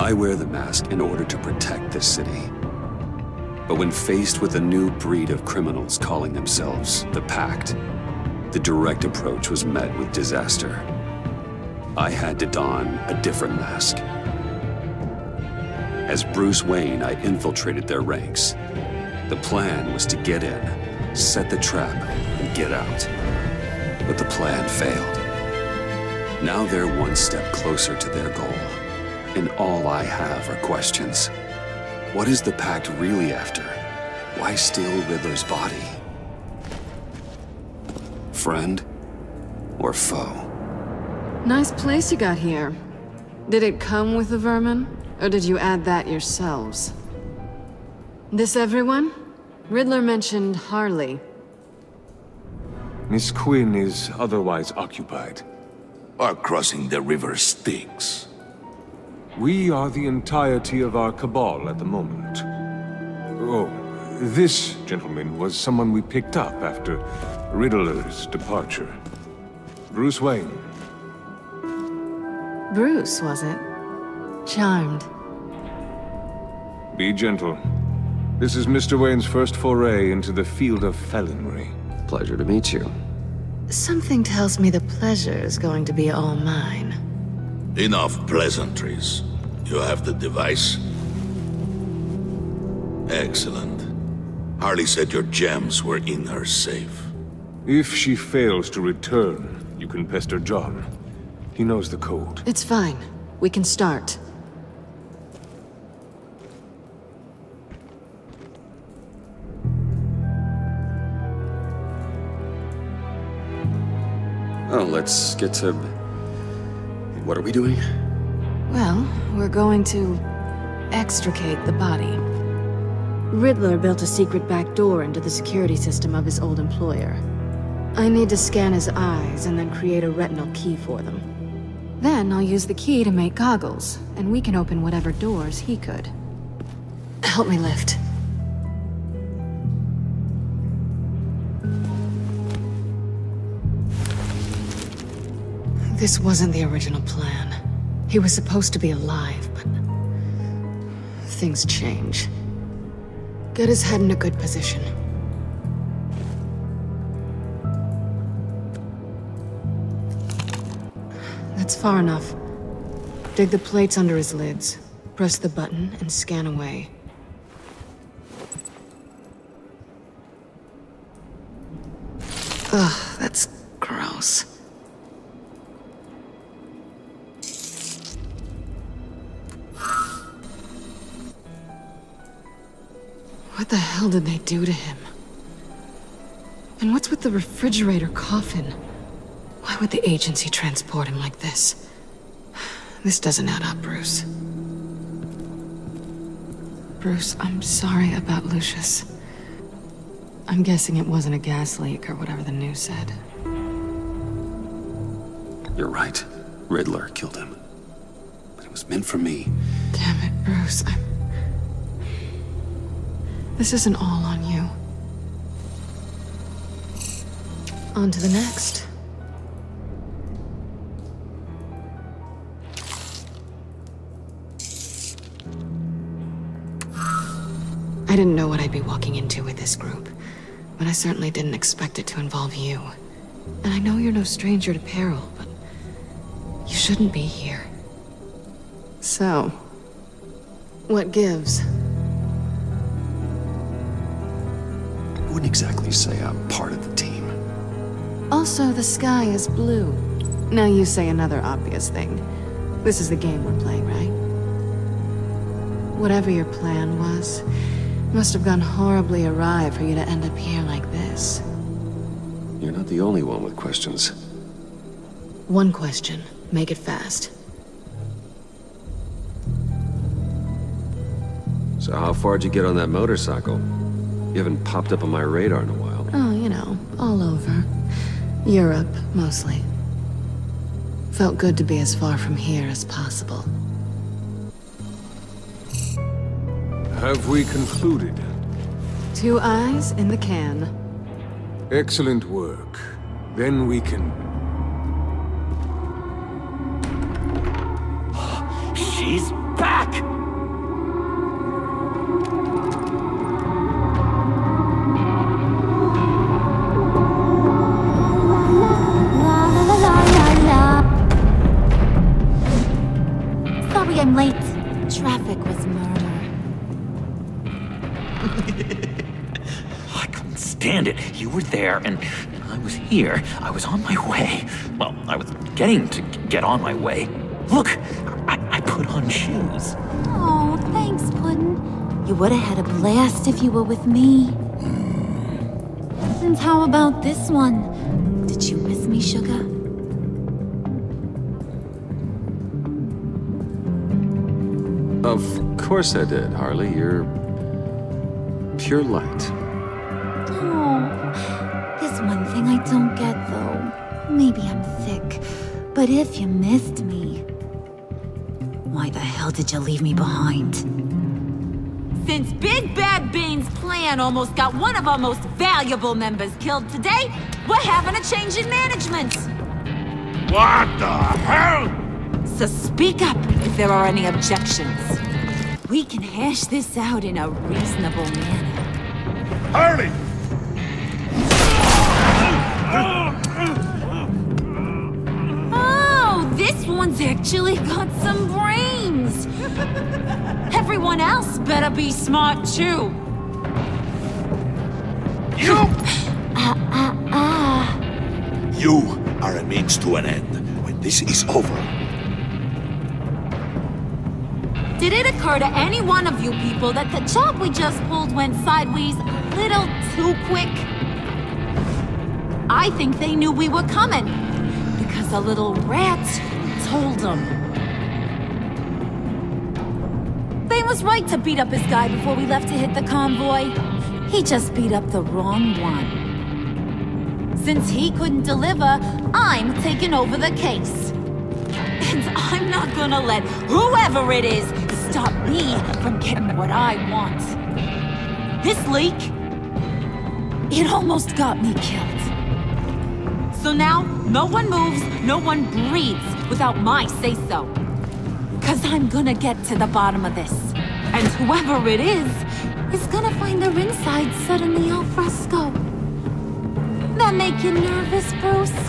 I wear the mask in order to protect this city. But when faced with a new breed of criminals calling themselves the Pact, the direct approach was met with disaster. I had to don a different mask. As Bruce Wayne, I infiltrated their ranks. The plan was to get in, set the trap, and get out. But the plan failed. Now they're one step closer to their goal, and all I have are questions. What is the Pact really after? Why steal Riddler's body? Friend or foe? Nice place you got here. Did it come with the vermin, or did you add that yourselves? This everyone? Riddler mentioned Harley. Miss Quinn is otherwise occupied. Are crossing the river Styx. We are the entirety of our cabal at the moment. Oh, this gentleman was someone we picked up after Riddler's departure. Bruce Wayne. Bruce, was it? Charmed. Be gentle. This is Mr. Wayne's first foray into the field of felonry. Pleasure to meet you. Something tells me the pleasure is going to be all mine. Enough pleasantries. You have the device? Excellent. Harley said your gems were in her safe. If she fails to return, you can pester John. He knows the code. It's fine. We can start. Oh, let's get to... What are we doing? Well, we're going to extricate the body. Riddler built a secret back door into the security system of his old employer. I need to scan his eyes and then create a retinal key for them. Then I'll use the key to make goggles, and we can open whatever doors he could. Help me lift. This wasn't the original plan. He was supposed to be alive, but... things change. Get his head in a good position. That's far enough. Dig the plates under his lids. Press the button and scan away. Ugh, that's gross. What the hell did they do to him? And what's with the refrigerator coffin? Why would the agency transport him like this? This doesn't add up, Bruce. Bruce, I'm sorry about Lucius. I'm guessing it wasn't a gas leak or whatever the news said. You're right. Riddler killed him. But it was meant for me. Damn it, Bruce. This isn't all on you. On to the next. I didn't know what I'd be walking into with this group, but I certainly didn't expect it to involve you. And I know you're no stranger to peril, but you shouldn't be here. So, what gives? I wouldn't exactly say I'm part of the team. Also, the sky is blue. Now you say another obvious thing. This is the game we're playing, right? Whatever your plan was, must have gone horribly awry for you to end up here like this. You're not the only one with questions. One question. Make it fast. So how far'd you get on that motorcycle? You haven't popped up on my radar in a while. Oh, you know, all over. Europe, mostly. Felt good to be as far from here as possible. Have we concluded? 2 eyes in the can. Excellent work. Then we can... She's back! Sorry I'm late. Traffic was murder. I couldn't stand it. You were there, and I was here. I was on my way. Well, I was getting to get on my way. Look, I put on shoes. Oh, thanks, Puddin'. You would have had a blast if you were with me. And how about this one? Did you miss me, sugar? Of course I did, Harley. You're pure light. Oh, there's one thing I don't get, though. Maybe I'm thick, but if you missed me, why the hell did you leave me behind? Since Big Bad Bean's plan almost got one of our most valuable members killed today, we're having a change in management. What the hell? So speak up if there are any objections. We can hash this out in a reasonable manner. Harley! Oh, this one's actually got some brains. Everyone else better be smart too. You! You are a means to an end. When this is over, Did it occur to any one of you people that the job we just pulled went sideways a little too quick? I think they knew we were coming, because a little rat told them. They was right to beat up his guy before we left to hit the convoy. He just beat up the wrong one. Since he couldn't deliver, I'm taking over the case. And I'm not gonna let whoever it is stop me from getting what I want. This leak, it almost got me killed. So now, no one moves, no one breathes without my say-so. 'Cause I'm gonna get to the bottom of this. And whoever it is gonna find their inside suddenly al fresco. That make you nervous, Bruce?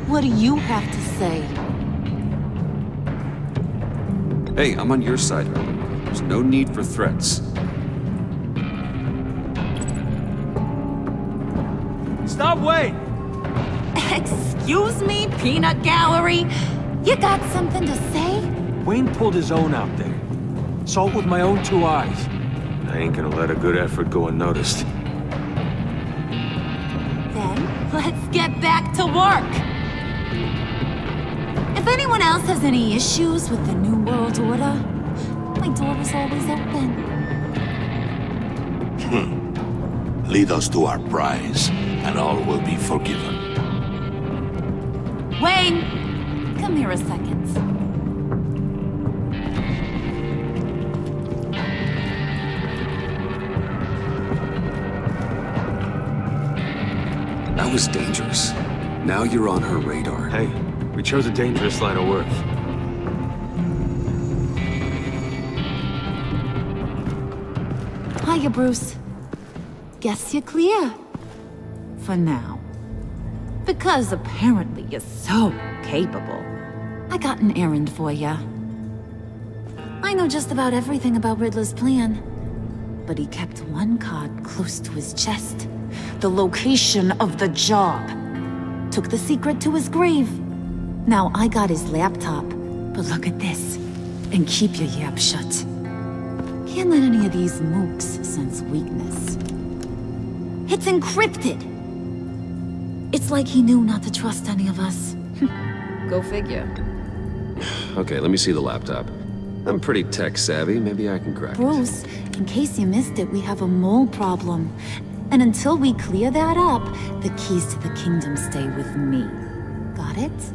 What do you have to say? Hey, I'm on your side, Harley. There's no need for threats. Stop, wait! Excuse me, peanut gallery? You got something to say? Wayne pulled his own out there. Saw it with my own two eyes. I ain't gonna let a good effort go unnoticed. Then, let's get back to work. If anyone else has any issues with the New World Order, my door is always open. Lead us to our prize, and all will be forgiven. Wayne, come here a second. That was dangerous. Now you're on her radar. Hey, we chose a dangerous line of work. Hiya, Bruce. Guess you're clear. For now. Because apparently you're so capable. I got an errand for ya. I know just about everything about Riddler's plan. But he kept one card close to his chest. The location of the job. Took the secret to his grave. Now I got his laptop. But look at this. And keep your yap shut. Can't let any of these mooks sense weakness. It's encrypted! It's like he knew not to trust any of us. Go figure. Okay, let me see the laptop. I'm pretty tech savvy. Maybe I can crack it. Bruce, in case you missed it, we have a mole problem. And until we clear that up, the keys to the kingdom stay with me. Got it?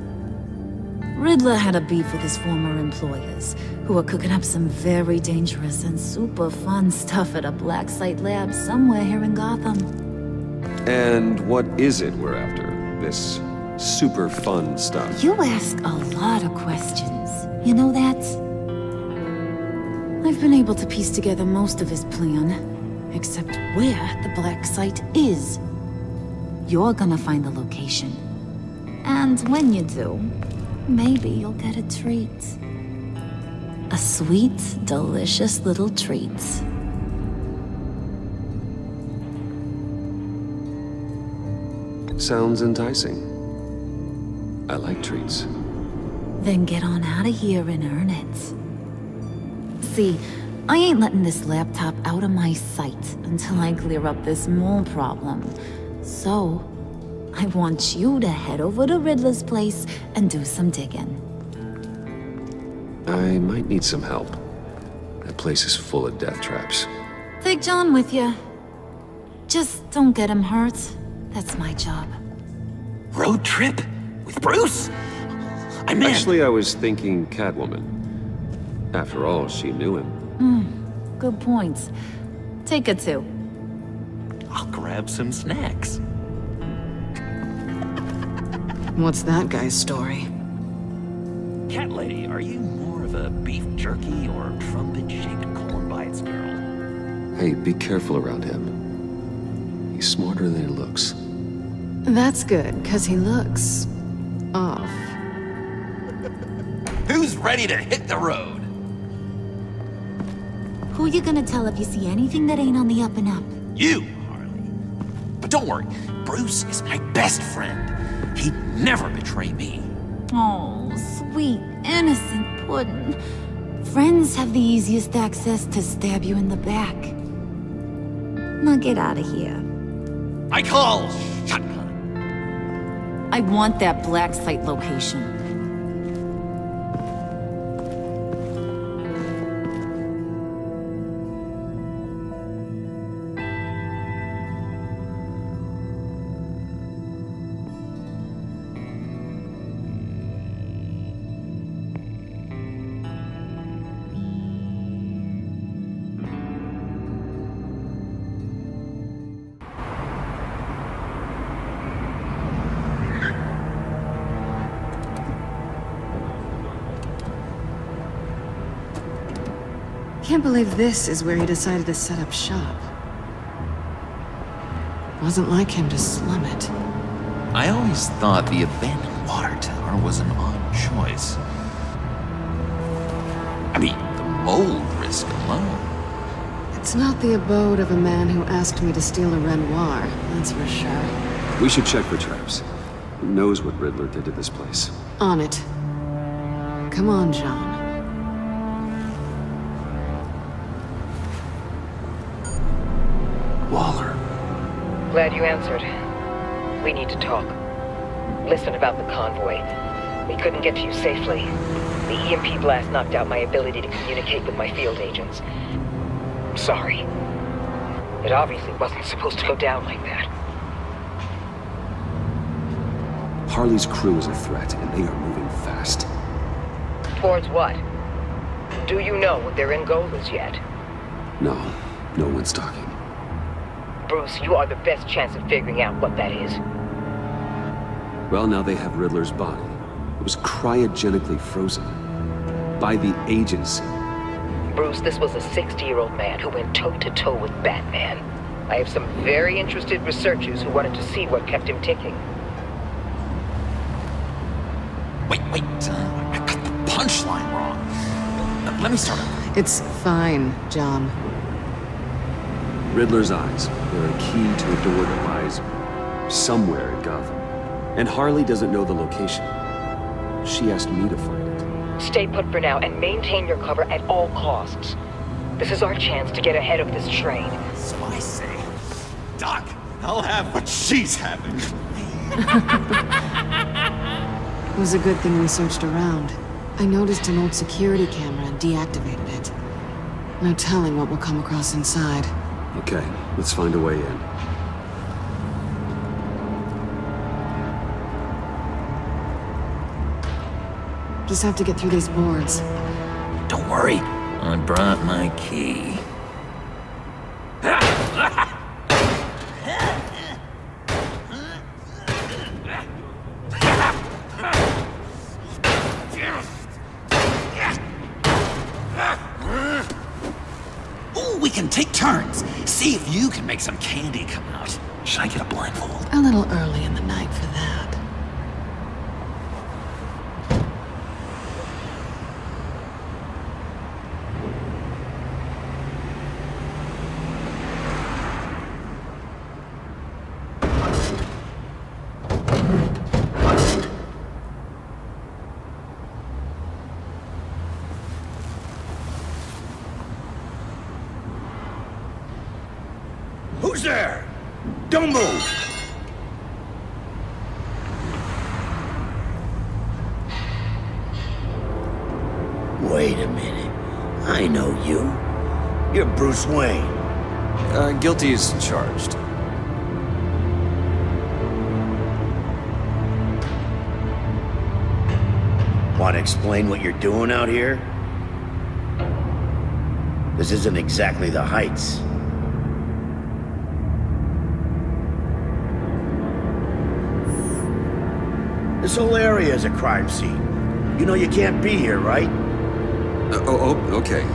Riddler had a beef with his former employers, who were cooking up some very dangerous and super fun stuff at a black site lab somewhere here in Gotham. And what is it we're after? This super fun stuff? You ask a lot of questions. You know that? I've been able to piece together most of his plan, except where the black site is. You're gonna find the location. And when you do, maybe you'll get a treat. A sweet, delicious little treat. Sounds enticing. I like treats. Then get on out of here and earn it. See, I ain't letting this laptop out of my sight until I clear up this mole problem. So, I want you to head over to Riddler's place and do some digging. I might need some help. That place is full of death traps. Take John with you. Just don't get him hurt. That's my job. Road trip? With Bruce? I'm in. Actually, I was thinking Catwoman. After all, she knew him. Good points. Take it too. I'll grab some snacks. What's that guy's story? Cat lady, are you more of a beef jerky or trumpet-shaped corn bites girl? Hey, be careful around him. He's smarter than he looks. That's good, because he looks... off. Who's ready to hit the road? Who you gonna tell if you see anything that ain't on the up and up? You, Harley. But don't worry, Bruce is my best friend. He'd never betray me. Oh, sweet, innocent puddin'. Friends have the easiest access to stab you in the back. Now get out of here. I call shotgun. I want that black site location. Can't believe this is where he decided to set up shop. Wasn't like him to slum it. I always thought the abandoned water tower was an odd choice. I mean, the mold risk alone. It's not the abode of a man who asked me to steal a Renoir, that's for sure. We should check for traps. Who knows what Riddler did to this place? On it. Come on, John. Waller. Glad you answered. We need to talk. Listen about the convoy. We couldn't get to you safely. The EMP blast knocked out my ability to communicate with my field agents. I'm sorry. It obviously wasn't supposed to go down like that. Harley's crew is a threat, and they are moving fast. Towards what? Do you know what their end goal is yet? No one's talking. Bruce, you are the best chance of figuring out what that is. Well, now they have Riddler's body. It was cryogenically frozen. By the agency. Bruce, this was a 60-year-old man who went toe-to-toe with Batman. I have some very interested researchers who wanted to see what kept him ticking. Wait, I got the punchline wrong. Let me start over. It's fine, John. Riddler's eyes. They're a key to a door that lies somewhere in Gotham. And Harley doesn't know the location. She asked me to find it. Stay put for now and maintain your cover at all costs. This is our chance to get ahead of this train. So I say, Doc, I'll have what she's having. It was a good thing we searched around. I noticed an old security camera and deactivated it. No telling what we'll come across inside. Okay, let's find a way in. Just have to get through these boards. Don't worry, I brought my key. We can take turns. See if you can make some candy come out. Should I get a blindfold? A little early in the night for that. Who's there? Don't move! Wait a minute. I know you. You're Bruce Wayne. Guilty as charged. Want to explain what you're doing out here? This isn't exactly the Heights. This whole area is a crime scene. You know you can't be here, right? Okay.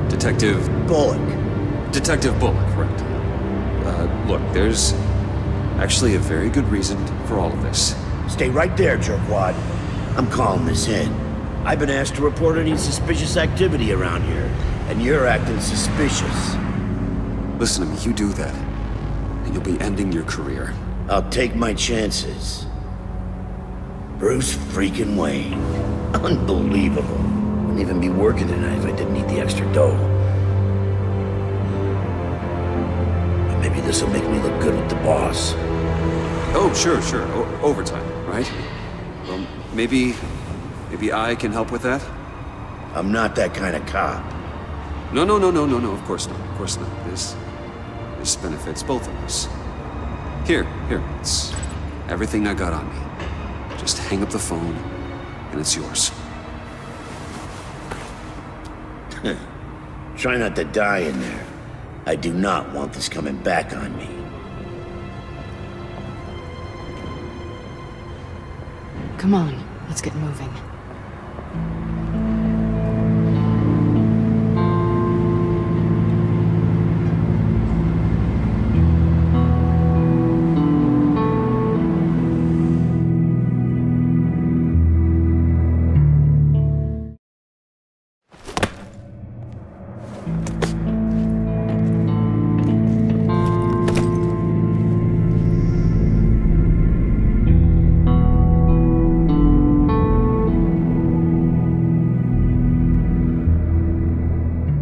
Detective Bullock. Detective Bullock, right. Look, there's actually a very good reason for all of this. Stay right there, jerkwad. I'm calling this in. I've been asked to report any suspicious activity around here, and you're acting suspicious. Listen to me, you do that, and you'll be ending your career. I'll take my chances. Bruce freaking Wayne. Unbelievable. Wouldn't even be working tonight if I didn't need the extra dough. But maybe this'll make me look good with the boss. Oh, sure. Overtime, right? Well, maybe I can help with that? I'm not that kind of cop. No, of course not. This benefits both of us. Here, it's everything I got on me. Just hang up the phone, and it's yours. Try not to die in there. I do not want this coming back on me. Come on, let's get moving.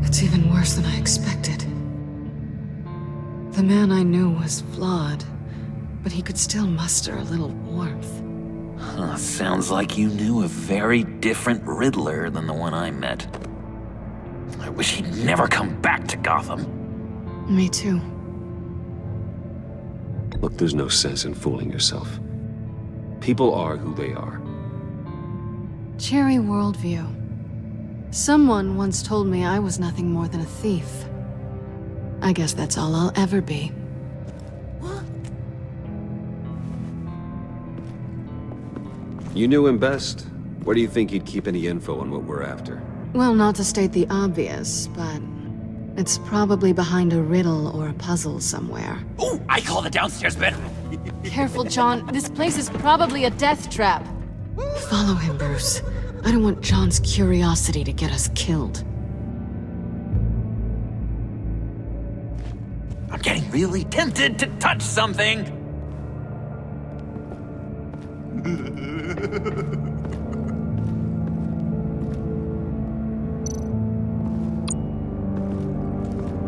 It's even worse than I expected. The man I knew was flawed, but he could still muster a little warmth. Sounds like you knew a very different Riddler than the one I met. I wish he'd never come back to Gotham. Me too. Look, there's no sense in fooling yourself. People are who they are. Cherry worldview. Someone once told me I was nothing more than a thief. I guess that's all I'll ever be. You knew him best. Where do you think he'd keep any info on what we're after? Well, not to state the obvious, but it's probably behind a riddle or a puzzle somewhere. Oh, I call the downstairs bedroom. Careful, John. This place is probably a death trap. Follow him, Bruce. I don't want John's curiosity to get us killed. I'm getting really tempted to touch something.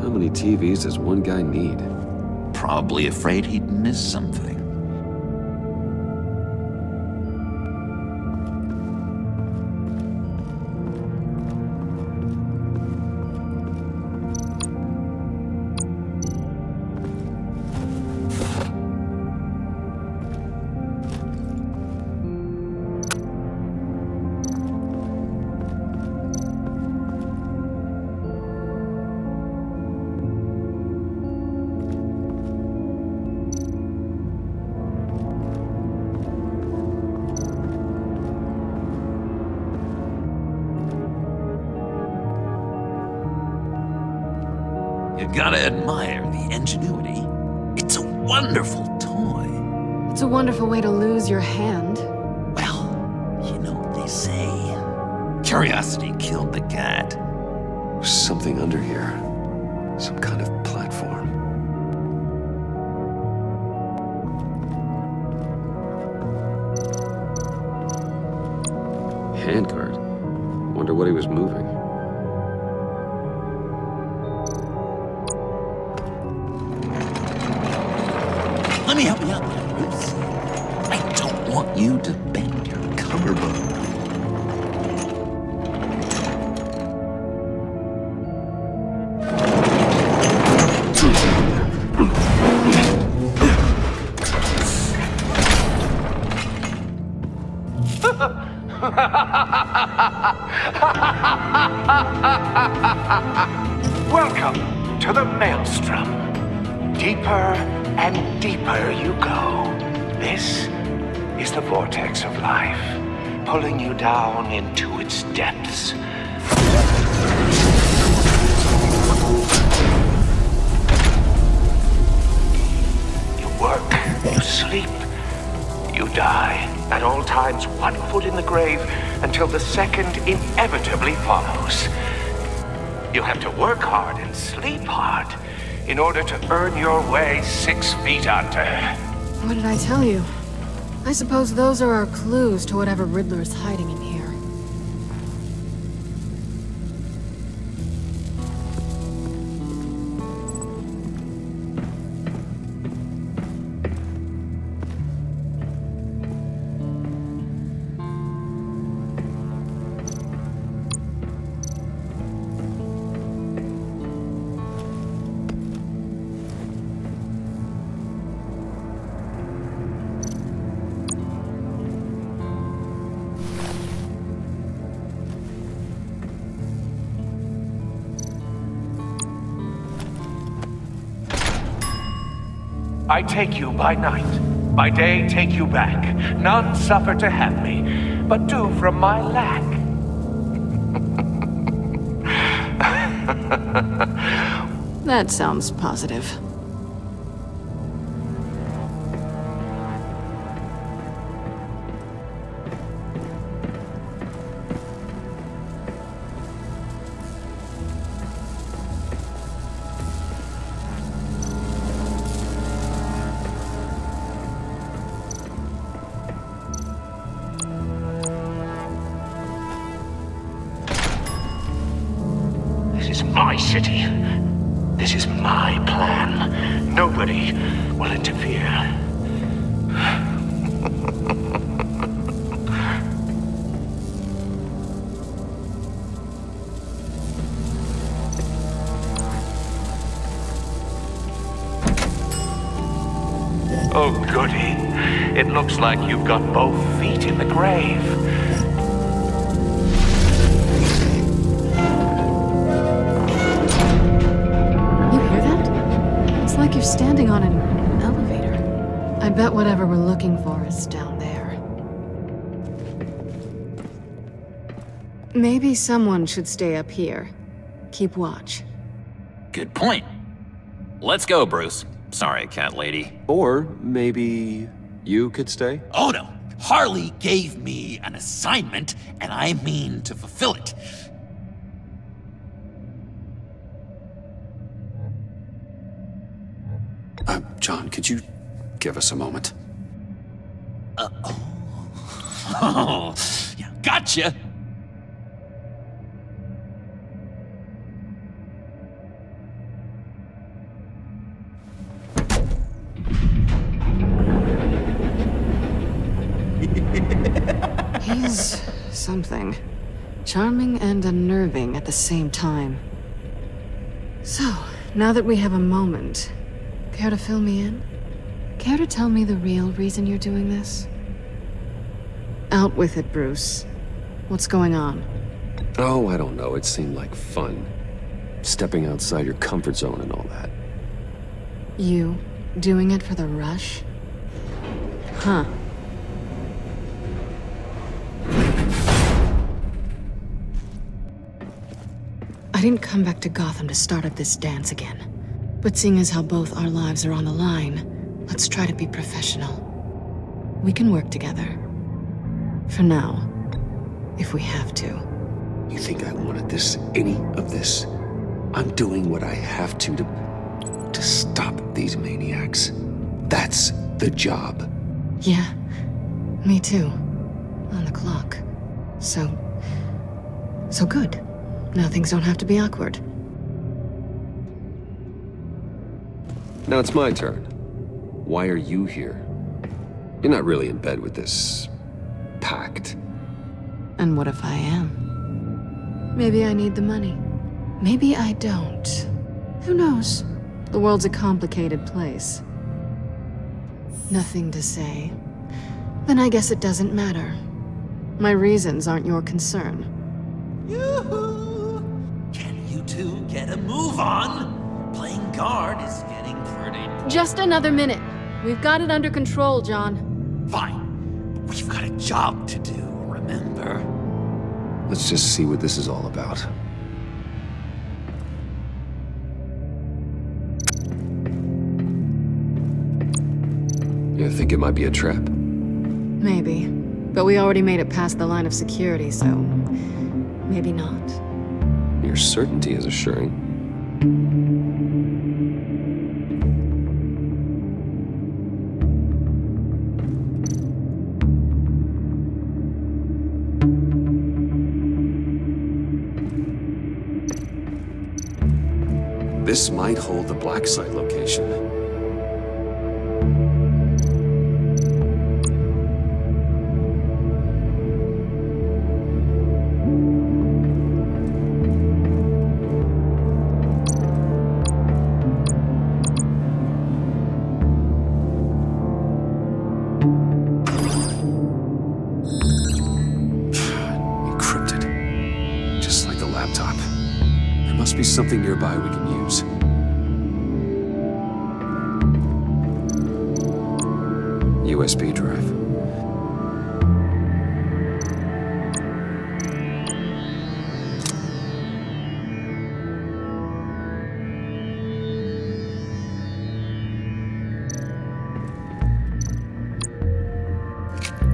How many TVs does one guy need? Probably afraid he'd miss something. You gotta admire the ingenuity. It's a wonderful toy. It's a wonderful way to lose your hand. Well, you know what they say. Curiosity killed the cat. There's something under here. Some kind of platform. Handguard. Wonder what he was moving. Let me help you out there, Bruce. I don't want you to bend your collarbone. Welcome to the Maelstrom. Deeper and deeper you go. This is the vortex of life, pulling you down into its depths. You work, you sleep, you die. At all times, one foot in the grave until the second inevitably follows. You have to work hard and sleep hard in order to earn your way 6 feet under. What did I tell you? I suppose those are our clues to whatever Riddler is hiding in here. I take you by night, by day take you back. None suffer to have me, but do from my lack. That sounds positive. This is my city. This is my plan. Nobody will interfere. Oh, goody. It looks like you've got both feet in the grave. Like you're standing on an elevator. I bet whatever we're looking for is down there. Maybe someone should stay up here. Keep watch. Good point. Let's go, Bruce. Sorry, cat lady. Or maybe you could stay? Oh no! Harley gave me an assignment, and I mean to fulfill it. John, could you give us a moment? Oh, yeah, gotcha! He's something. Charming and unnerving at the same time. So, now that we have a moment, care to fill me in? Care to tell me the real reason you're doing this? Out with it, Bruce. What's going on? Oh, I don't know. It seemed like fun. Stepping outside your comfort zone and all that. You doing it for the rush? Huh. I didn't come back to Gotham to start up this dance again. But seeing as how both our lives are on the line, let's try to be professional. We can work together. For now. If we have to. You think I wanted any of this? I'm doing what I have to stop these maniacs. That's the job. Yeah, me too. On the clock. So good. Now things don't have to be awkward. Now it's my turn. Why are you here? You're not really in bed with this pact. And what if I am? Maybe I need the money. Maybe I don't. Who knows? The world's a complicated place. Nothing to say. Then I guess it doesn't matter. My reasons aren't your concern. Yoo-hoo! Can you two get a move on? Playing guard is getting pretty... Just another minute. We've got it under control, John. Fine. We've got a job to do, remember? Let's just see what this is all about. You think it might be a trap? Maybe. But we already made it past the line of security, so... maybe not. Your certainty is assuring. This might hold the black site location. Encrypted. Just like the laptop. There must be something nearby we can use. USB drive.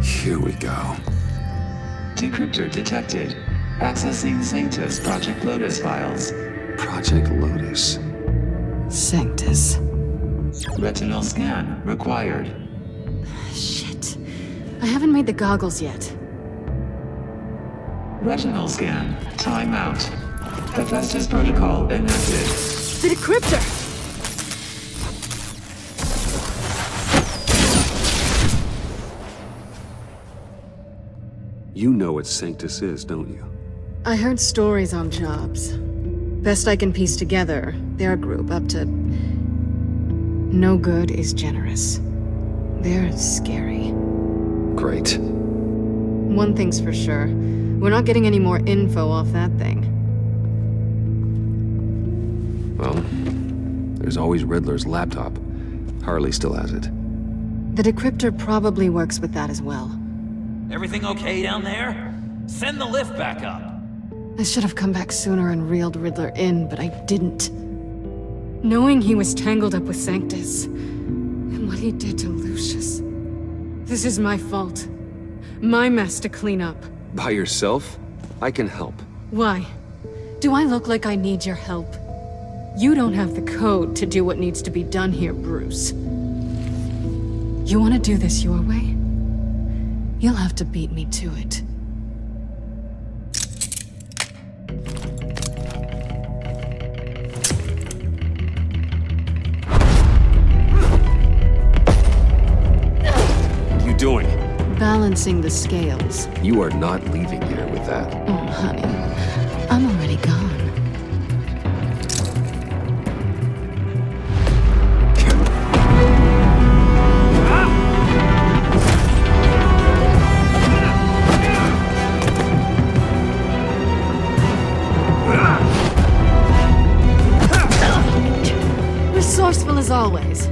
Here we go. Decryptor detected. Accessing Sanctus Project Lotus files. Project Lotus. Sanctus. Retinal scan required. Shit. I haven't made the goggles yet. Retinal scan. Timeout. Hephaestus protocol enacted. The decryptor! You know what Sanctus is, don't you? I heard stories on jobs. Best I can piece together, they're a group up to... no good is generous. They're scary. Great. One thing's for sure. We're not getting any more info off that thing. Well, there's always Riddler's laptop. Harley still has it. The decryptor probably works with that as well. Everything okay down there? Send the lift back up. I should have come back sooner and reeled Riddler in, but I didn't. Knowing he was tangled up with Sanctus, and what he did to Lucius. This is my fault. My mess to clean up. By yourself? I can help. Why? Do I look like I need your help? You don't have the code to do what needs to be done here, Bruce. You want to do this your way? You'll have to beat me to it. What are you doing? Balancing the scales. You are not leaving here with that. Oh, honey. I'm already gone. Resourceful as always.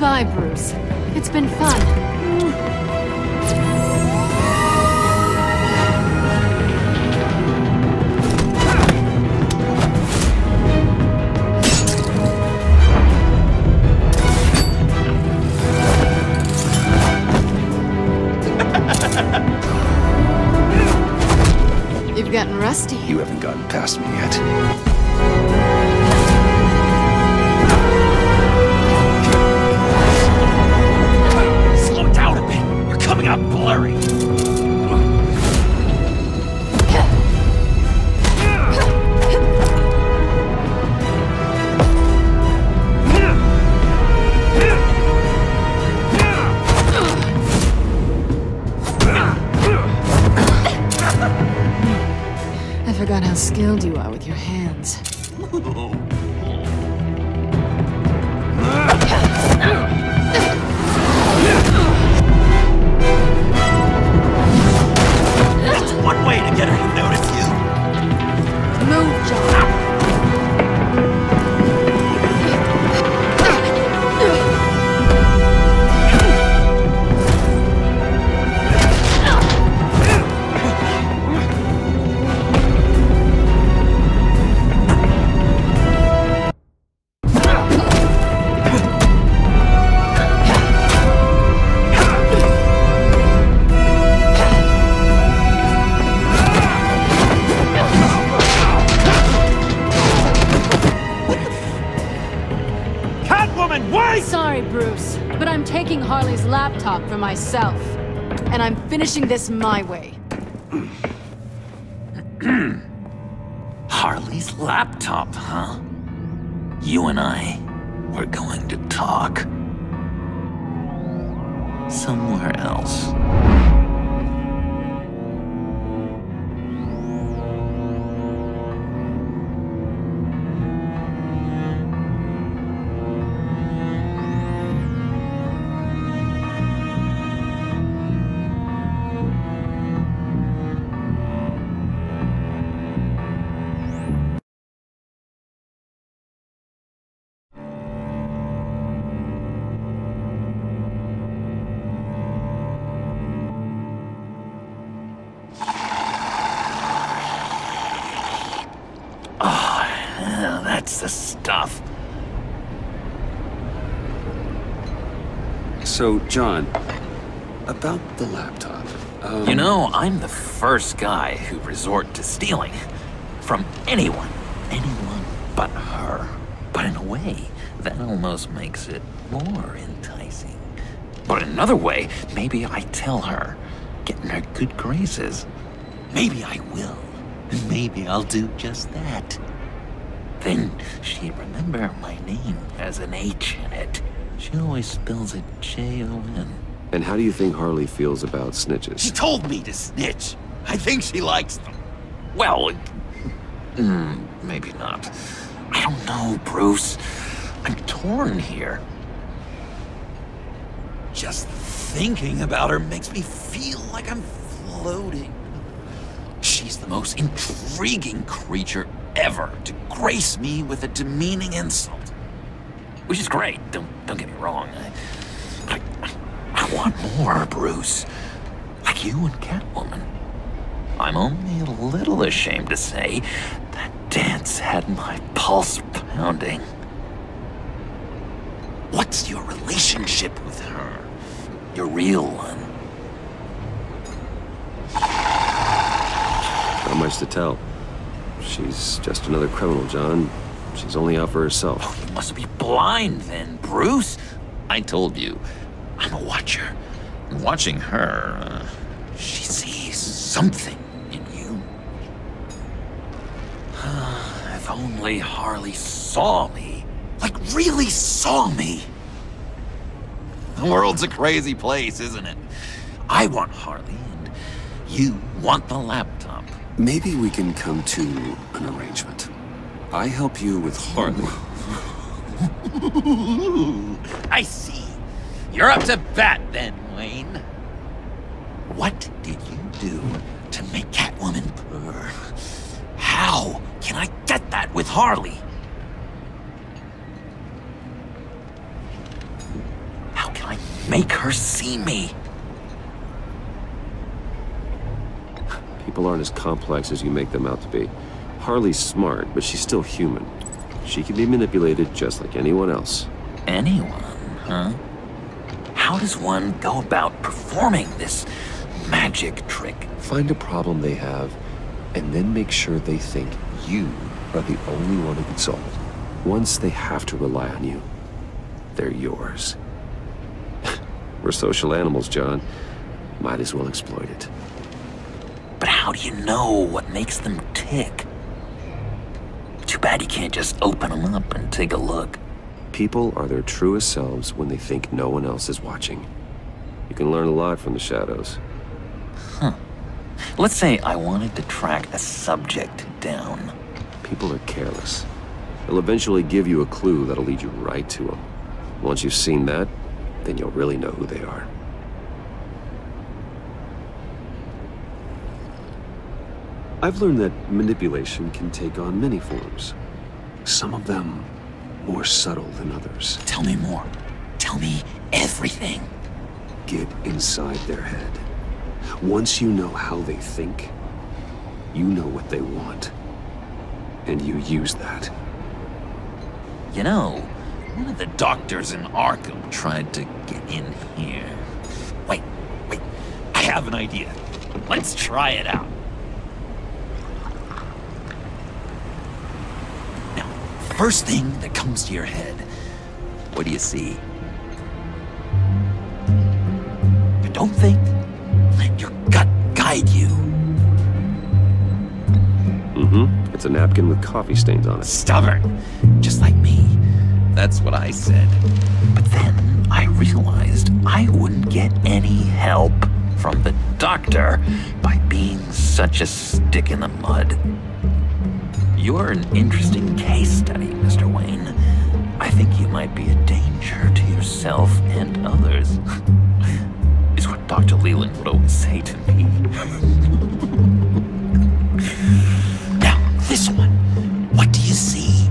Bye, Bruce. It's been fun. You've gotten rusty. You haven't gotten past me yet. Slow down a bit. You're coming out blurry. I forgot how skilled you are with your hands. That's one way to get her to notice you. Move, John. Sorry, Bruce, but I'm taking Harley's laptop for myself. And I'm finishing this my way. Harley's laptop, huh? You and I, we're going to talk. Somewhere else. That's the stuff. So, John, about the laptop. You know, I'm the first guy who resort to stealing. From anyone. Anyone but her. But in a way, that almost makes it more enticing. But in another way, maybe I tell her, get in her good graces. Maybe I will. And maybe I'll do just that. Then she'd remember my name has an H in it. She always spells it J-O-N. And how do you think Harley feels about snitches? She told me to snitch. I think she likes them. Well, maybe not. I don't know, Bruce. I'm torn here. Just thinking about her makes me feel like I'm floating. She's the most intriguing creature ever to grace me with a demeaning insult. Which is great, don't get me wrong. I want more, Bruce. Like you and Catwoman. I'm only a little ashamed to say that dance had my pulse pounding. What's your relationship with her? Your real one? Not much to tell. She's just another criminal, John. She's only out for herself. Oh, you must be blind then, Bruce. I told you, I'm a watcher. And watching her, she sees something in you. If only Harley saw me. Like, really saw me. The world's a crazy place, isn't it? I want Harley, and you want the laptop. Maybe we can come to an arrangement. I help you with Harley. I see. You're up to bat then, Wayne. What did you do to make Catwoman purr? How can I get that with Harley? make her see me. People aren't as complex as you make them out to be. Harley's smart, but she's still human. She can be manipulated just like anyone else. Anyone, huh? How does one go about performing this magic trick? Find a problem they have, and then make sure they think you are the only one who can solve it. Once they have to rely on you, they're yours. We're social animals, John. Might as well exploit it. But how do you know what makes them tick? Too bad you can't just open them up and take a look. People are their truest selves when they think no one else is watching. You can learn a lot from the shadows. Huh. Let's say I wanted to track a subject down. People are careless. They'll eventually give you a clue that'll lead you right to them. Once you've seen that, then you'll really know who they are. I've learned that manipulation can take on many forms. Some of them more subtle than others. Tell me more. Tell me everything. Get inside their head. Once you know how they think, you know what they want. And you use that. You know, one of the doctors in Arkham tried to get in here. Wait. I have an idea. Let's try it out. Now, first thing that comes to your head, what do you see? Don't think. Let your gut guide you. Mm-hmm. It's a napkin with coffee stains on it. Stubborn. Just like me. That's what I said. But then I realized I wouldn't get any help from the doctor by being such a stick in the mud. You're an interesting case study, Mr. Wayne. I think you might be a danger to yourself and others. Is what Dr. Leland would always say to me. Now, this one. What do you see?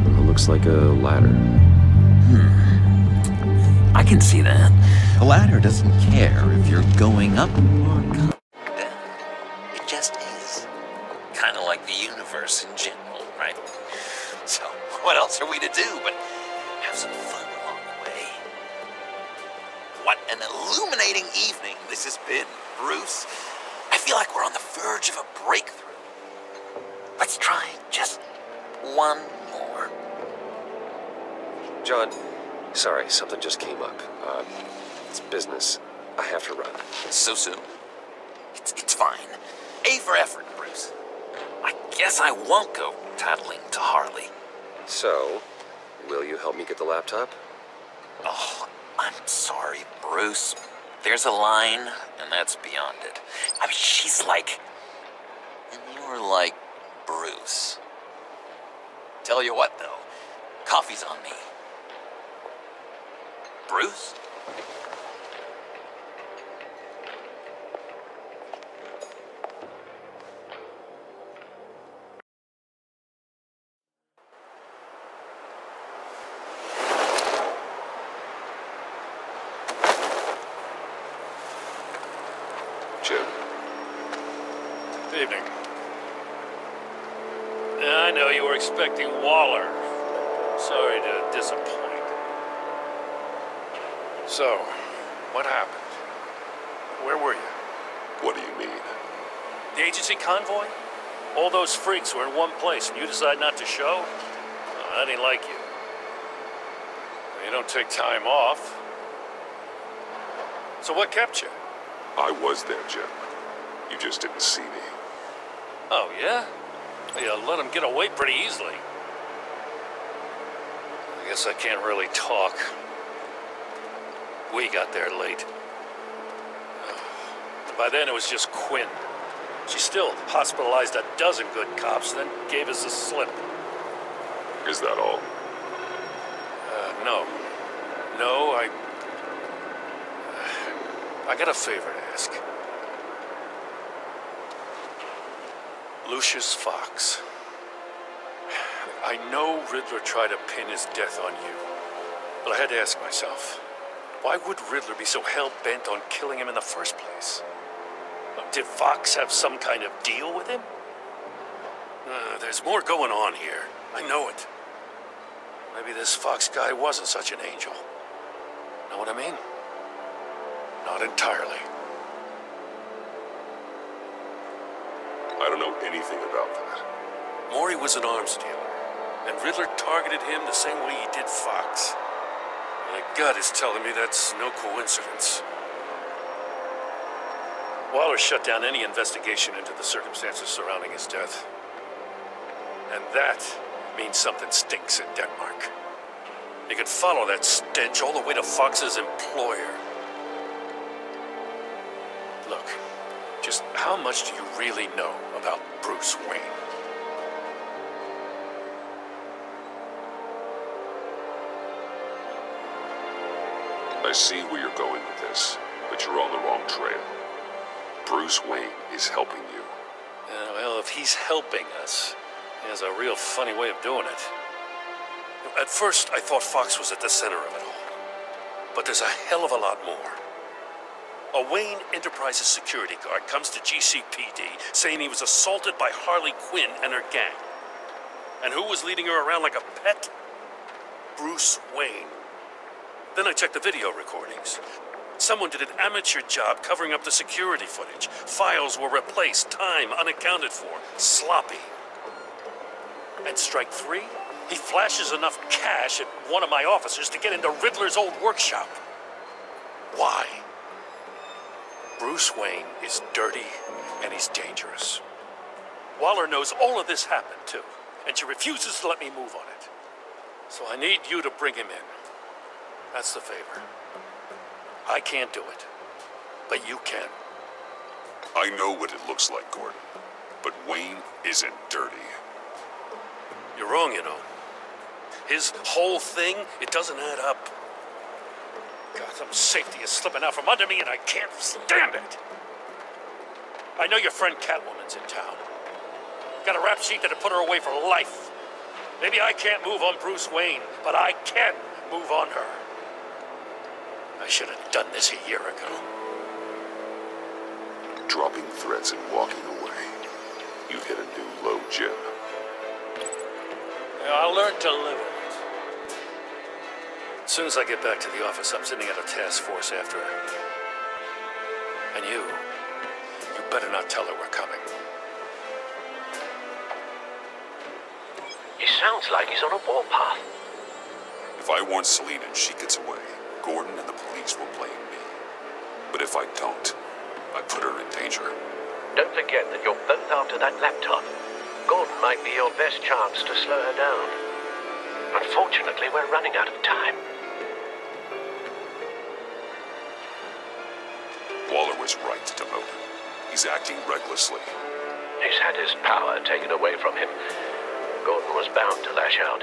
It looks like a ladder. I can see that. The ladder doesn't care if you're going up or coming down. It just is. Kind of like the universe in general, right? So, what else are we to do but have some fun along the way? What an illuminating evening this has been, Bruce. I feel like we're on the verge of a breakthrough. Let's try just one more. John, sorry, something just came up. It's business. I have to run. So soon? It's fine. A for effort, Bruce. I guess I won't go tattling to Harley. So, will you help me get the laptop? Oh, I'm sorry, Bruce. There's a line, and that's beyond it. I mean, she's like... And you're like Bruce. Tell you what, though. Coffee's on me. Bruce? Jim. Good evening. I know you were expecting Waller. Sorry to disappoint. So, what happened? Where were you? What do you mean? The agency convoy? All those freaks were in one place and you decide not to show? Oh, that ain't like you. You don't take time off. So what kept you? I was there, Jim. You just didn't see me. Oh, yeah? You let him get away pretty easily. I guess I can't really talk. We got there late. By then it was just Quinn. She still hospitalized a dozen good cops, then gave us the slip. Is that all? No. No, I got a favor to ask. Lucius Fox. I know Riddler tried to pin his death on you, but I had to ask myself, why would Riddler be so hell-bent on killing him in the first place? Did Fox have some kind of deal with him? There's more going on here. I know it. Maybe this Fox guy wasn't such an angel. Know what I mean? Not entirely. I don't know anything about that. Maury was an arms dealer, and Riddler targeted him the same way he did Fox. My gut is telling me that's no coincidence. Waller shut down any investigation into the circumstances surrounding his death. And that means something stinks in Denmark. You can follow that stench all the way to Fox's employer. Look, just how much do you really know about Bruce Wayne? I see where you're going with this, but you're on the wrong trail. Bruce Wayne is helping you. Well, if he's helping us, he has a real funny way of doing it. At first, I thought Fox was at the center of it all. But there's a hell of a lot more. A Wayne Enterprises security guard comes to GCPD saying he was assaulted by Harley Quinn and her gang. And who was leading her around like a pet? Bruce Wayne. Then I checked the video recordings. Someone did an amateur job covering up the security footage. Files were replaced, time unaccounted for, sloppy. And strike three? He flashes enough cash at one of my officers to get into Riddler's old workshop. Why? Bruce Wayne is dirty and he's dangerous. Waller knows all of this happened too, and she refuses to let me move on it. So I need you to bring him in. That's the favor. I can't do it, but you can. I know what it looks like, Gordon, but Wayne isn't dirty. You're wrong, you know. His whole thing, it doesn't add up. Gotham safety is slipping out from under me and I can't stand it. I know your friend Catwoman's in town. Got a rap sheet that'd put her away for life. Maybe I can't move on Bruce Wayne, but I can move on her. I should have done this a year ago. Dropping threats and walking away. You hit a new low, Jim. Yeah, I'll learn to live with it. As soon as I get back to the office, I'm sending out a task force after her. And you better not tell her we're coming. He sounds like he's on a warpath. If I warn Selina and she gets away, Gordon and the police will blame me. But if I don't, I put her in danger. Don't forget that you're both after that laptop. Gordon might be your best chance to slow her down. Unfortunately, we're running out of time. Waller was right to demote him. He's acting recklessly. He's had his power taken away from him. Gordon was bound to lash out.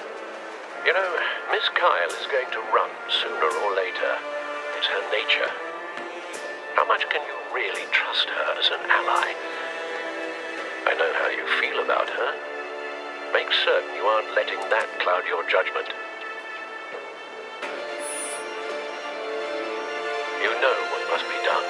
You know, Miss Kyle is going to run sooner or later. It's her nature. How much can you really trust her as an ally? I know how you feel about her. Make certain you aren't letting that cloud your judgment. You know what must be done.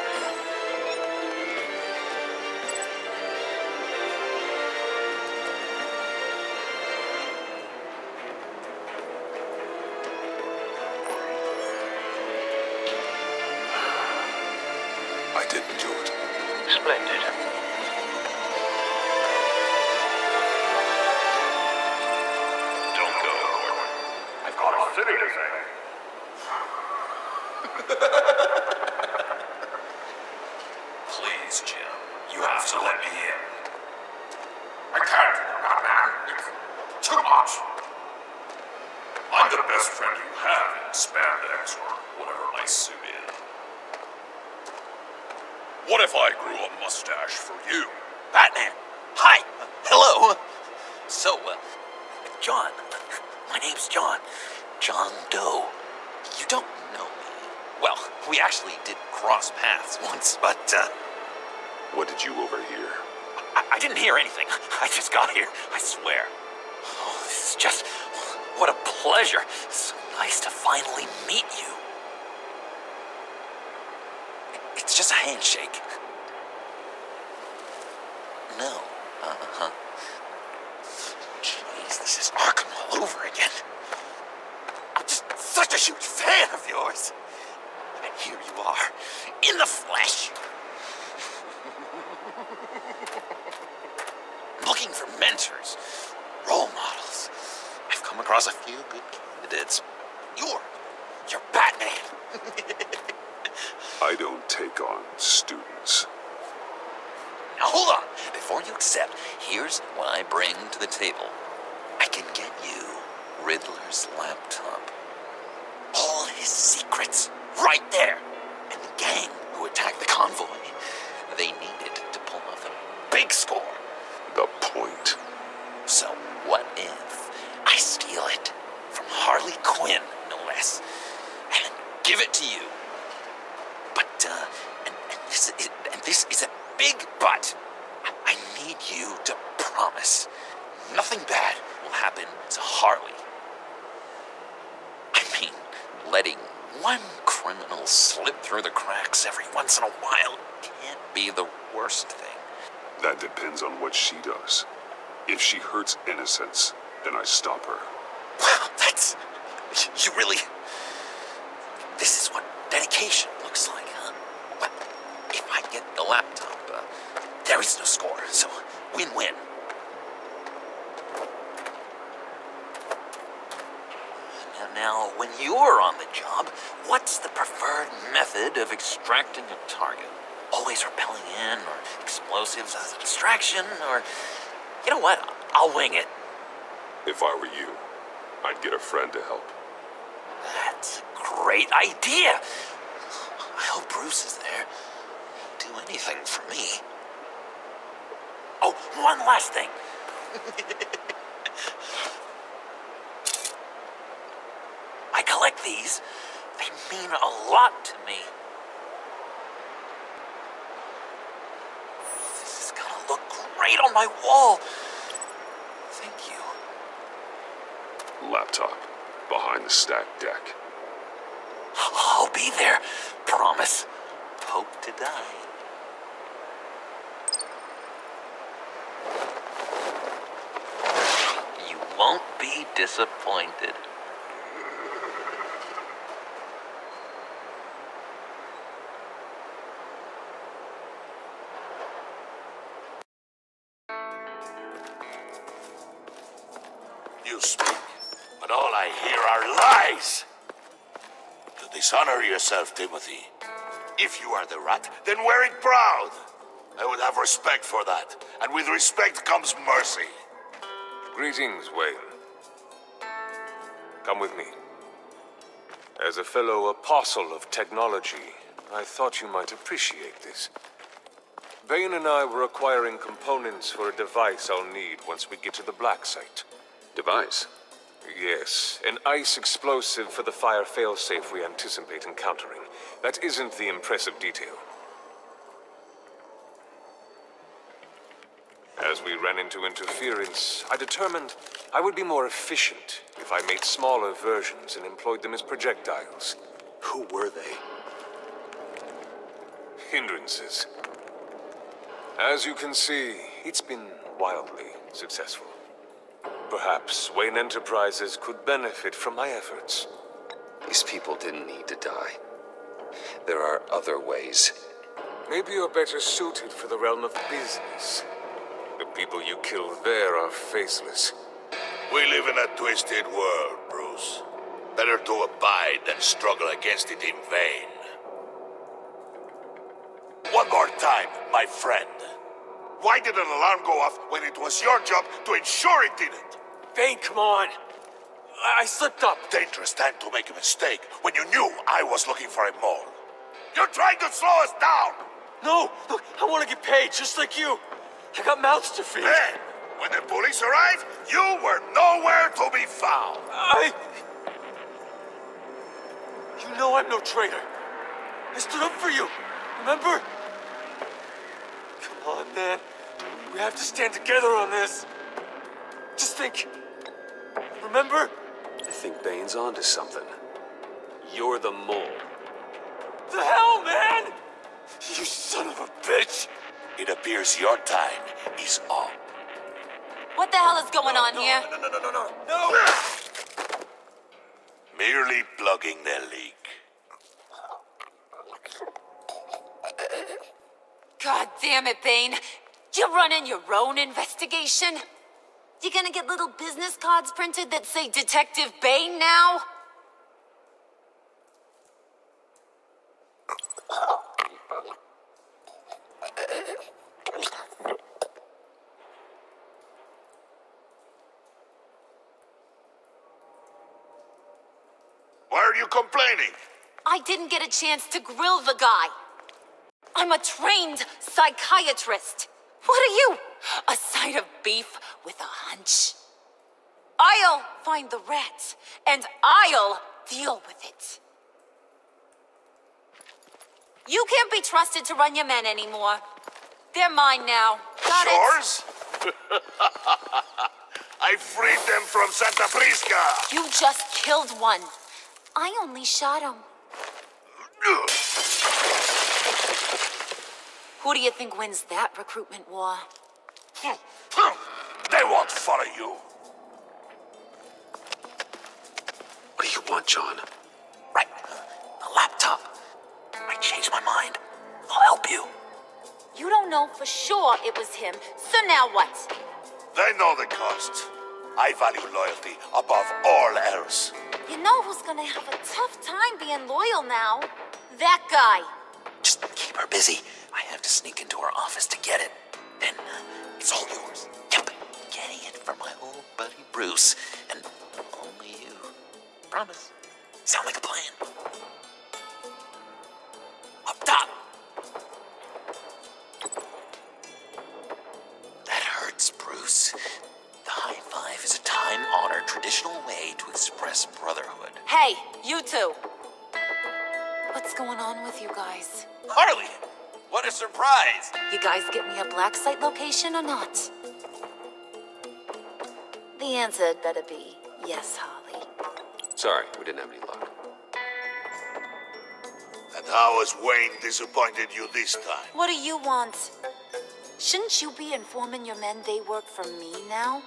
I didn't do it. Splendid. Don't go, Gordon. I've got a city to save. Please, Jim. You have to let me in. I can't, Batman. It's too much. I'm the best friend you have in spandex or whatever my suit is. What if I grew a mustache for you? Batman! Hi! Hello! So, John. My name's John. John Doe. You don't know me. Well, we actually did cross paths once, but, What did you overhear? I didn't hear anything. I just got here, I swear. Oh, this It's just, what a pleasure. So nice to finally meet you. It's just a handshake. No. Jeez, this is Arkham all over again. I'm just such a huge fan of yours. And here you are, in the flesh. Looking for mentors, role models. I've come across a few good candidates. You're Batman. I don't take on students. Now hold on. Before you accept, here's what I bring to the table. I can get you Riddler's laptop. All his secrets, right there. And the gang who attacked the convoy, they needed to pull off a big score. The point. So what if I steal it from Harley Quinn, no less, and then give it to you? But, and this is a big but. I need you to promise nothing bad will happen to Harley. I mean, letting one criminal slip through the cracks every once in a while can't be the worst thing. That depends on what she does. If she hurts innocents, then I stop her. Wow, that's... You really... This is what dedication looks like, huh? Well, if I get the laptop, there is no score, so win-win. Now, when you're on the job, what's the preferred method of extracting a target? Always rappelling in, or explosives as a distraction, or... You know what? I'll wing it. If I were you, I'd get a friend to help. That's a great idea. I hope Bruce is there. He'd do anything for me. Oh, one last thing. I collect these. They mean a lot to me. This is gonna look great on my wall. Thank you. Laptop, behind the stacked deck. I'll be there. Promise. Hope to die. You won't be disappointed. You speak, but all I hear are lies. To dishonor yourself, Timothy. If you are the rat, then wear it proud. I would have respect for that, and with respect comes mercy. Greetings, Wayne. Come with me. As a fellow apostle of technology, I thought you might appreciate this. Bane and I were acquiring components for a device I'll need once we get to the Black Site. Device? Yes, an ice explosive for the fire failsafe we anticipate encountering. That isn't the impressive detail. As we ran into interference, I determined I would be more efficient if I made smaller versions and employed them as projectiles. Who were they? Hindrances. As you can see, it's been wildly successful. Perhaps Wayne Enterprises could benefit from my efforts. These people didn't need to die. There are other ways. Maybe you're better suited for the realm of business. The people you killed there are faceless. We live in a twisted world, Bruce. Better to abide than struggle against it in vain. One more time, my friend. Why did an alarm go off when it was your job to ensure it didn't? Bane, come on. I slipped up. Dangerous time to make a mistake when you knew I was looking for a mole. You're trying to slow us down! No, look, I want to get paid just like you. I got mouths to feed. Then, when the police arrived, you were nowhere to be found. You know I'm no traitor. I stood up for you, remember? Come on, man. We have to stand together on this. Just think. Remember? I think Bane's onto something. You're the mole. The hell, man! You son of a bitch! It appears your time is up. What the hell is going on here? No! Merely plugging their leak. God damn it, Bane. You're running your own investigation? You gonna get little business cards printed that say Detective Bane now? Why are you complaining? I didn't get a chance to grill the guy. I'm a trained psychiatrist. What are you? A side of beef with a hunch? I'll find the rat, and I'll deal with it. You can't be trusted to run your men anymore. They're mine now. Got it? Yours? I freed them from Santa Prisca. You just killed one. I only shot him. Who do you think wins that recruitment war? They won't follow you. What do you want, John? Right. The laptop. I changed my mind. I'll help you. You don't know for sure it was him, so now what? They know the cost. I value loyalty above all else. You know who's gonna have a tough time being loyal now? That guy. Just keep her busy. I have to sneak into her office to get it. Then it's all yours. Yep. Getting it from my old buddy Bruce. And only you. Promise. Sound like a plan. Up top. That hurts, Bruce. The high five is a time-honored traditional way to express brotherhood. Hey, you two. What's going on with you guys? Harley, what a surprise. You guys get me a black site location or not? The answer had better be yes, Holly. Sorry, we didn't have any luck. And how has Wayne disappointed you this time? What do you want? Shouldn't you be informing your men they work for me now?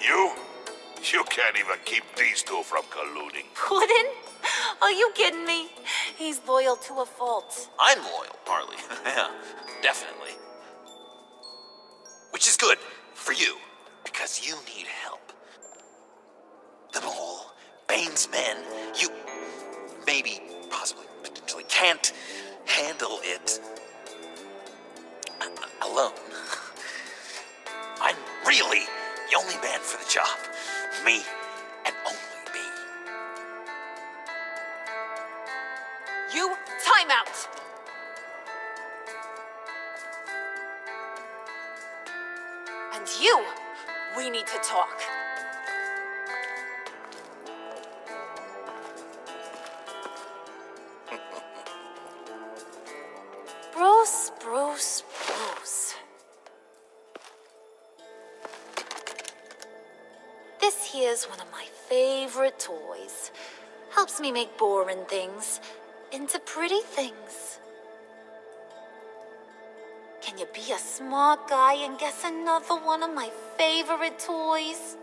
You? You can't even keep these two from colluding. Puddin'? Are you kidding me? He's loyal to a fault. I'm loyal, Harley. Yeah, definitely. Which is good for you, because you need help. The mole, Bane's men, you maybe, possibly, potentially can't handle it alone. I'm really the only man for the job. Me and only me. You, time out! And you, we need to talk. Bruce. This here's one of my favorite toys. Helps me make boring things into pretty things. Can you be a smart guy and guess another one of my favorite toys?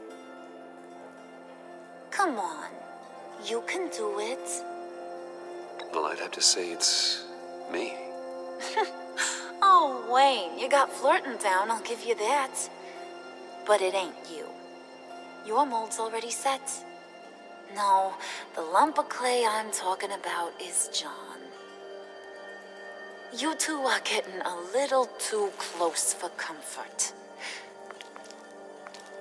Come on, you can do it. Well, I'd have to say it's me. Oh, Wayne, you got flirting down, I'll give you that. But it ain't you. Your mold's already set. No, the lump of clay I'm talking about is John. You two are getting a little too close for comfort.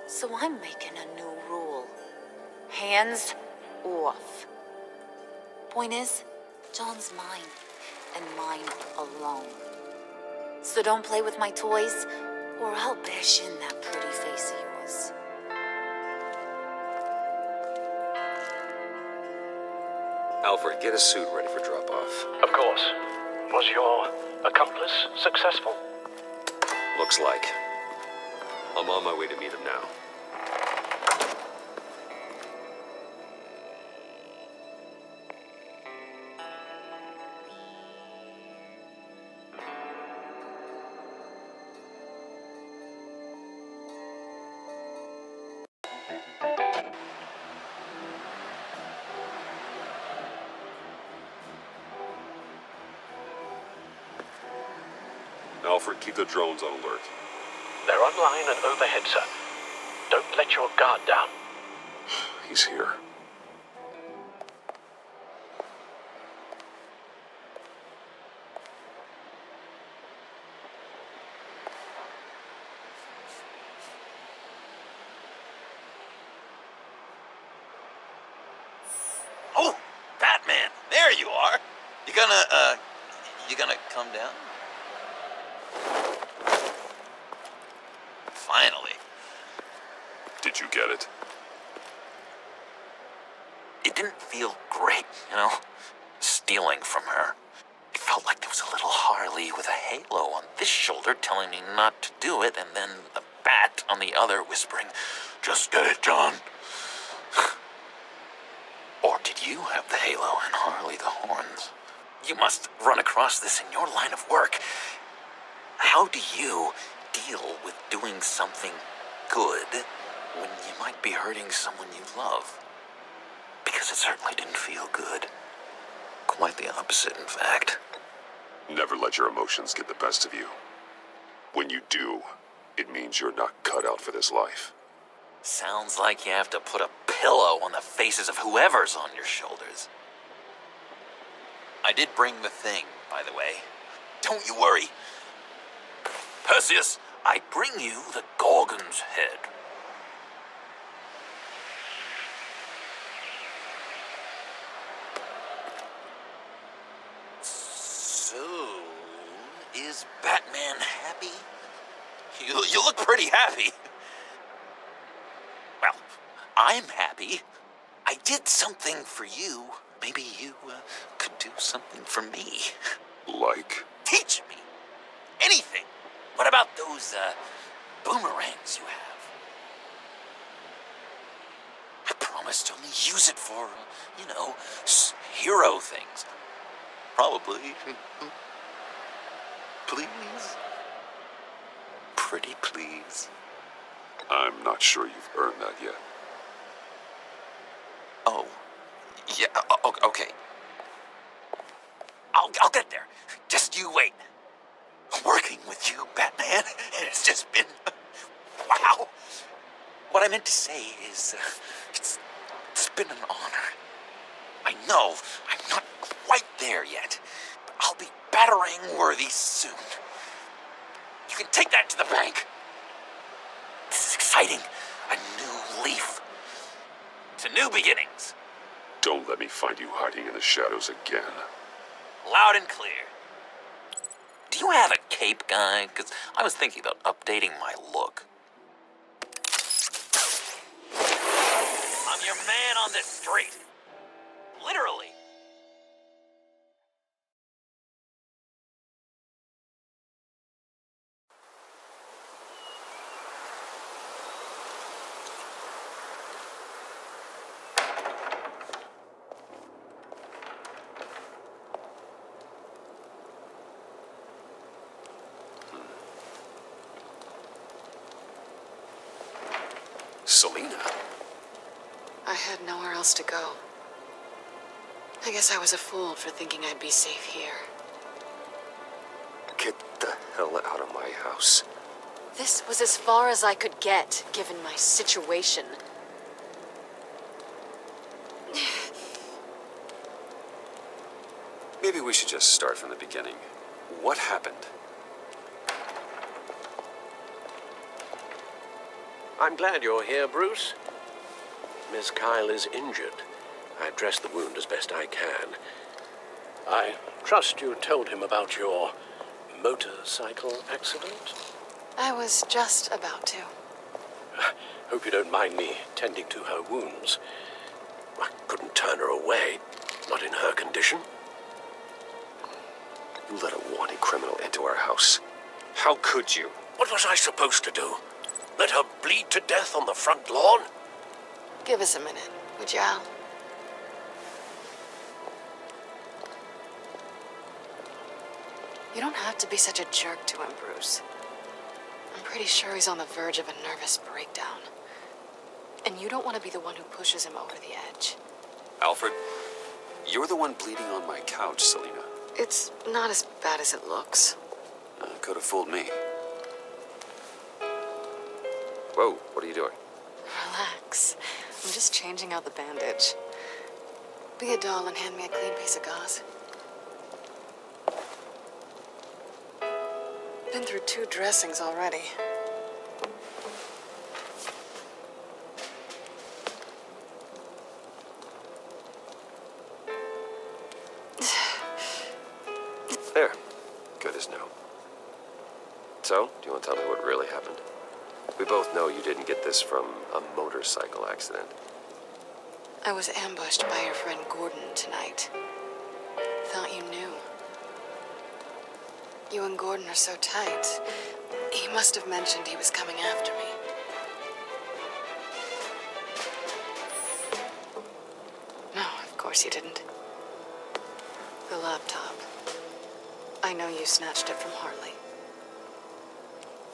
So I'm making a new rule. Hands off. Point is, John's mine, and mine alone. So don't play with my toys, or I'll bash in that pretty face of yours. Alfred, get a suit ready for drop-off. Of course. Was your accomplice successful? Looks like. I'm on my way to meet him now. Alfred, keep the drones on alert. They're online and overhead, sir. Don't let your guard down. He's here. Oh, Batman, there you are. You gonna come down? Finally. Did you get it? It didn't feel great, you know, stealing from her. It felt like there was a little Harley with a halo on this shoulder telling me not to do it, and then the bat on the other whispering, "Just get it, John." Or did you have the halo and Harley the horns? You must run across this in your line of work. How do you deal with doing something good when you might be hurting someone you love? Because it certainly didn't feel good. Quite the opposite, in fact. Never let your emotions get the best of you. When you do, it means you're not cut out for this life. Sounds like you have to put a pillow on the faces of whoever's on your shoulders. I did bring the thing, by the way. Don't you worry. Perseus, I bring you the Gorgon's head. So, is Batman happy? You look pretty happy. Well, I'm happy. I did something for you. Maybe you could do something for me. Like? Teach me. Anything. What about those boomerangs you have? I promise to only use it for, you know, hero things. Probably. Please? Pretty please. I'm not sure you've earned that yet. Oh. Yeah, okay. I'll get there. Just you wait. Working with you, Batman, it's just been... wow. What I meant to say is, it's been an honor. I know I'm not quite there yet, but I'll be battering worthy soon. You can take that to the bank. This is exciting. A new leaf. To new beginnings. Don't let me find you hiding in the shadows again. Loud and clear. Do you have a cape, guy? Because I was thinking about updating my look. I'm your man on this street. Literally. Selina? I had nowhere else to go. I guess I was a fool for thinking I'd be safe here. Get the hell out of my house. This was as far as I could get, given my situation. Maybe we should just start from the beginning. What happened? I'm glad you're here, Bruce. Miss Kyle is injured. I dressed the wound as best I can. I trust you told him about your motorcycle accident? I was just about to. Hope you don't mind me tending to her wounds. I couldn't turn her away, not in her condition. You let a wanted criminal into our house. How could you? What was I supposed to do? Let her bleed to death on the front lawn? Give us a minute, would you, Al? You don't have to be such a jerk to him, Bruce. I'm pretty sure he's on the verge of a nervous breakdown. And you don't want to be the one who pushes him over the edge. Alfred, you're the one bleeding on my couch, Selina. It's not as bad as it looks. Could have fooled me. Whoa, what are you doing? Relax. I'm just changing out the bandage. Be a doll and hand me a clean piece of gauze. Been through 2 dressings already. There. Good as new. So, do you want to tell me what really happened? We both know you didn't get this from a motorcycle accident. I was ambushed by your friend Gordon tonight. Thought you knew. You and Gordon are so tight. He must have mentioned he was coming after me. No, of course you didn't. The laptop. I know you snatched it from Harley.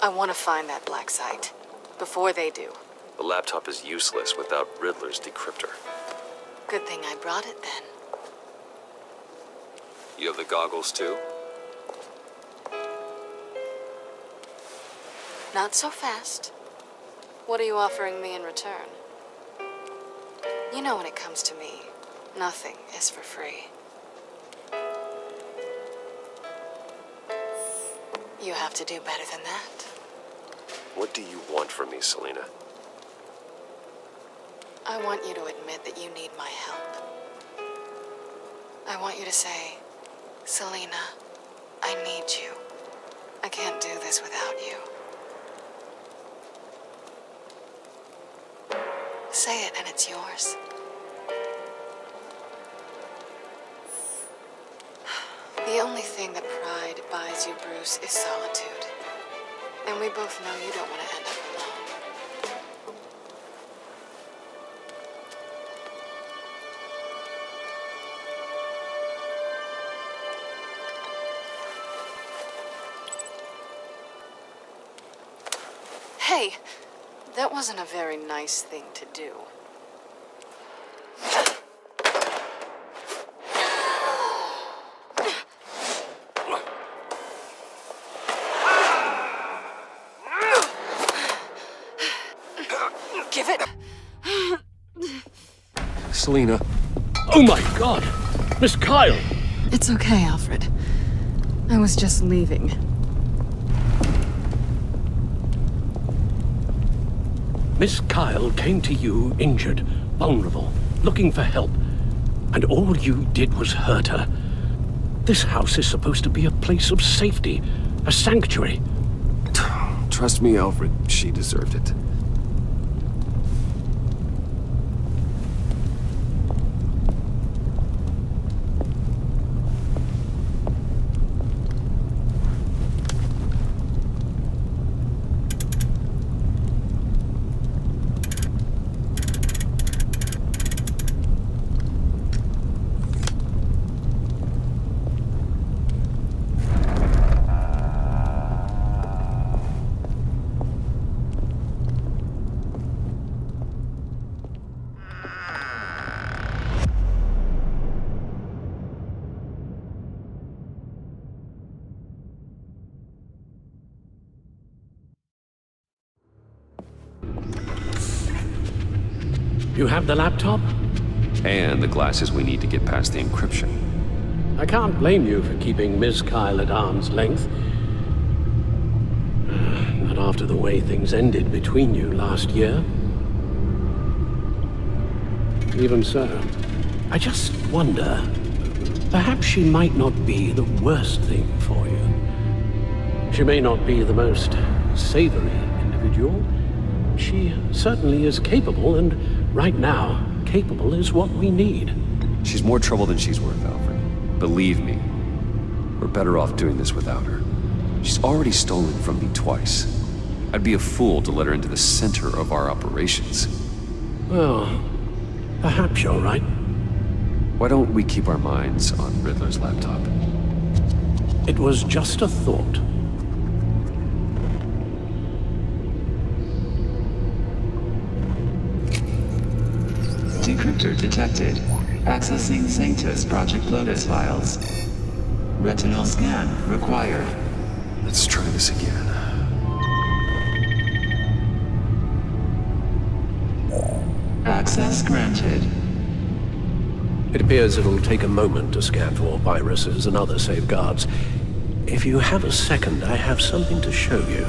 I want to find that black site. Before they do. The laptop is useless without Riddler's decryptor. Good thing I brought it then. You have the goggles too? Not so fast. What are you offering me in return? You know when it comes to me, nothing is for free. You have to do better than that. What do you want from me, Selina? I want you to admit that you need my help. I want you to say, Selina, I need you. I can't do this without you. Say it and it's yours. The only thing that pride buys you, Bruce, is solitude. And we both know you don't want to end up alone. Hey, that wasn't a very nice thing to do. Give it. Selina. Oh my God! Miss Kyle! It's okay, Alfred. I was just leaving. Miss Kyle came to you injured, vulnerable, looking for help. And all you did was hurt her. This house is supposed to be a place of safety, a sanctuary. Trust me, Alfred, she deserved it. You have the laptop? And the glasses we need to get past the encryption. I can't blame you for keeping Miss Kyle at arm's length. Not after the way things ended between you last year. Even so, I just wonder, perhaps she might not be the worst thing for you. She may not be the most savory individual. She certainly is capable, and right now, capable is what we need. She's more trouble than she's worth, Alfred. Believe me, we're better off doing this without her. She's already stolen from me twice. I'd be a fool to let her into the center of our operations. Well, perhaps you're right. Why don't we keep our minds on Riddler's laptop? It was just a thought. Decryptor detected. Accessing Sanctus Project Lotus files. Retinal scan required. That's true. this again. Access granted. It appears it'll take a moment to scan for viruses and other safeguards. If you have a second, I have something to show you.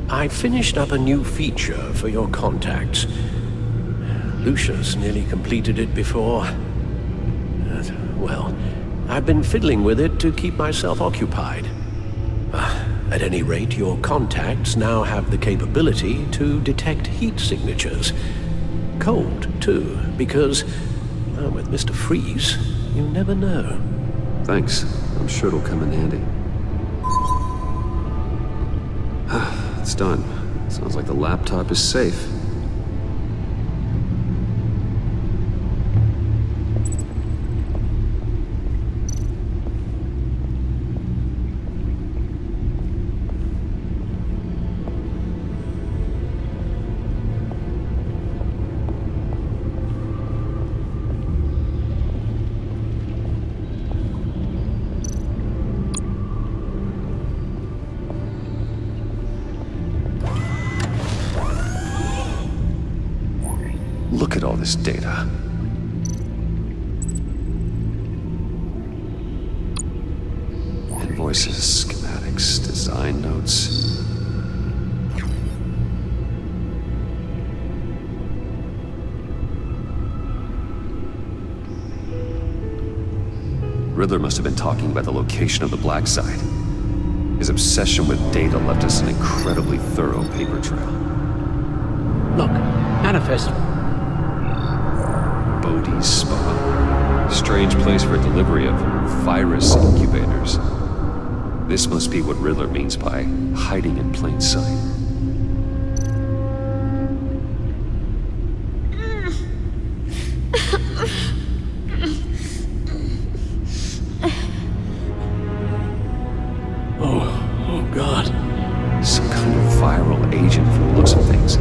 I finished up a new feature for your contacts. Lucius nearly completed it before. Well, I've been fiddling with it to keep myself occupied. At any rate, your contacts now have the capability to detect heat signatures. Cold, too, because, well, with Mr. Freeze, you never know. Thanks. I'm sure it'll come in handy. It's done. Sounds like the laptop is safe. Look at all this data. Invoices, schematics, design notes. Riddler must have been talking about the location of the black site. His obsession with data left us an incredibly thorough paper trail. Look, manifest. Bodhi's Spa. Strange place for delivery of virus incubators. This must be what Riddler means by hiding in plain sight. Oh God. Some kind of viral agent from the looks of things.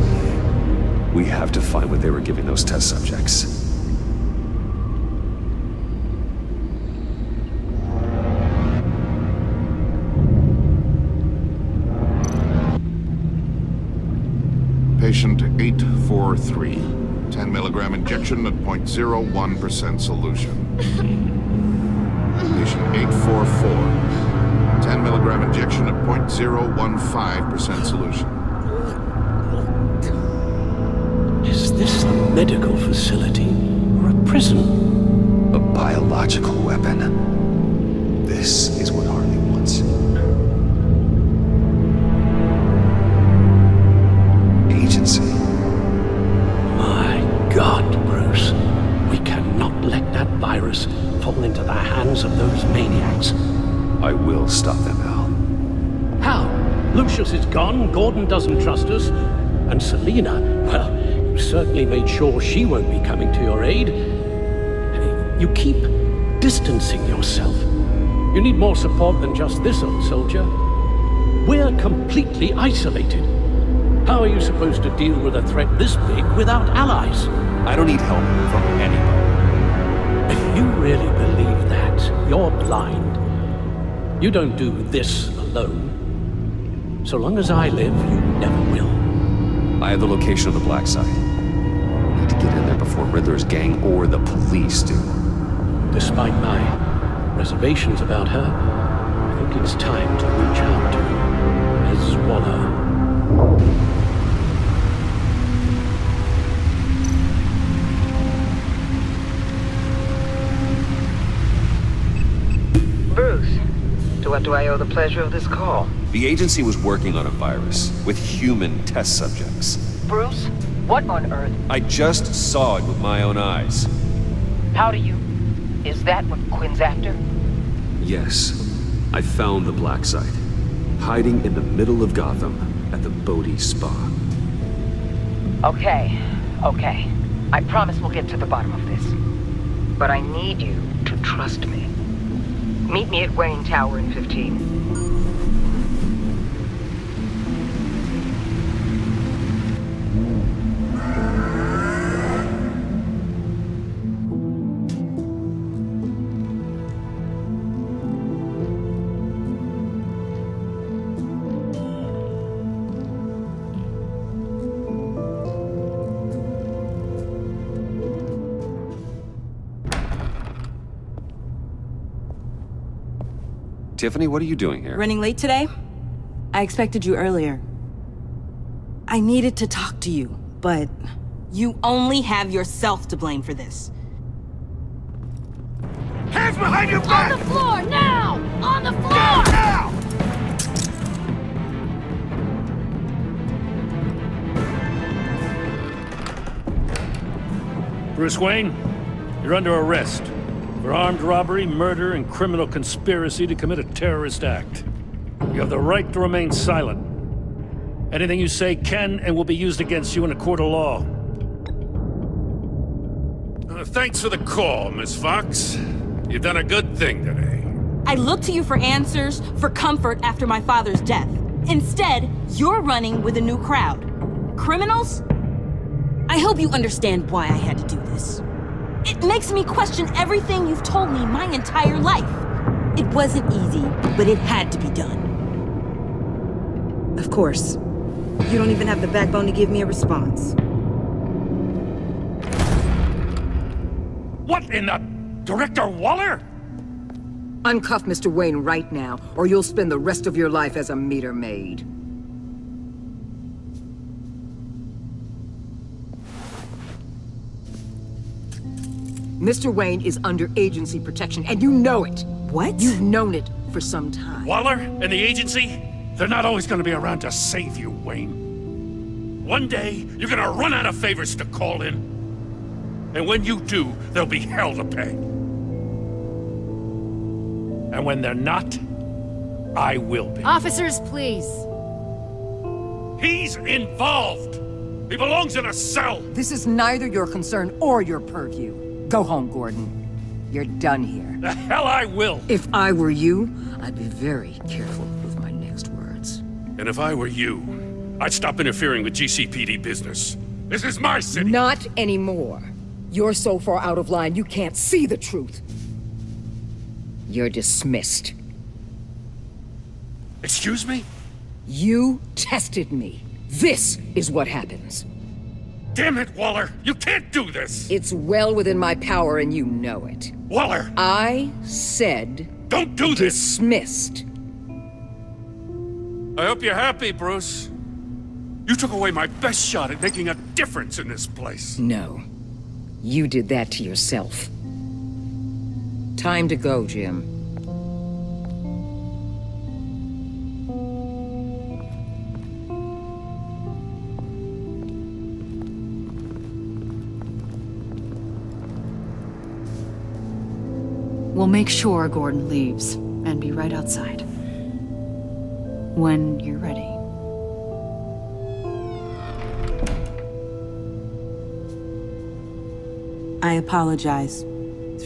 We have to find what they were giving those test subjects. Patient 843. 10 milligram injection at 0.01% solution. Patient 844. 10 milligram injection at 0.015% solution. Is this a medical facility or a prison? A biological weapon. This is what Harley wants. Agency. My God, Bruce. We cannot let that virus fall into the hands of those maniacs. I will stop them, Al. How? Lucius is gone, Gordon doesn't trust us, and Selina, well, you certainly made sure she won't be coming to your aid. You keep distancing yourself. You need more support than just this old soldier. We're completely isolated. How are you supposed to deal with a threat this big without allies? I don't need help from anybody. If you really believe that, you're blind. You don't do this alone. So long as I live, you never will. I have the location of the black site. I need to get in there before Riddler's gang or the police do. Despite my reservations about her, I think it's time to reach out to Ms. Waller. Bruce, to what do I owe the pleasure of this call? The agency was working on a virus with human test subjects. Bruce, What on earth? I just saw it with my own eyes. How do you... Is that what Quinn's after? Yes. I found the black site. Hiding in the middle of Gotham at the Bodhi Spa. Okay. I promise we'll get to the bottom of this. But I need you to trust me. Meet me at Wayne Tower in 15. Tiffany, what are you doing here? Running late today? I expected you earlier. I needed to talk to you, but you only have yourself to blame for this. Hands behind your back! On the floor, now! On the floor! Now! Bruce Wayne, you're under arrest for armed robbery, murder, and criminal conspiracy to commit a terrorist act. You have the right to remain silent. Anything you say can and will be used against you in a court of law. Thanks for the call, Miss Fox. You've done a good thing today. I looked to you for answers, for comfort after my father's death. Instead, you're running with a new crowd. Criminals? I hope you understand why I had to do this. It makes me question everything you've told me my entire life. It wasn't easy, but it had to be done. Of course. You don't even have the backbone to give me a response. What in the... Director Waller? Uncuff Mr. Wayne right now, or you'll spend the rest of your life as a meter maid. Mr. Wayne is under agency protection, and you know it. What? You've known it for some time. Waller and the agency? They're not always gonna be around to save you, Wayne. One day, you're gonna run out of favors to call in. And when you do, there'll be hell to pay. And when they're not, I will be. Officers, please. He's involved! He belongs in a cell! This is neither your concern or your purview. Go home, Gordon. You're done here. The hell I will! If I were you, I'd be very careful with my next words. And if I were you, I'd stop interfering with GCPD business. This is my city! Not anymore. You're so far out of line, you can't see the truth. You're dismissed. Excuse me? You tested me. This is what happens. Damn it, Waller! You can't do this! It's well within my power and you know it. Waller! I said... Don't do this! Dismissed. I hope you're happy, Bruce. You took away my best shot at making a difference in this place. No. You did that to yourself. Time to go, Jim. We'll make sure Gordon leaves, and be right outside. When you're ready. I apologize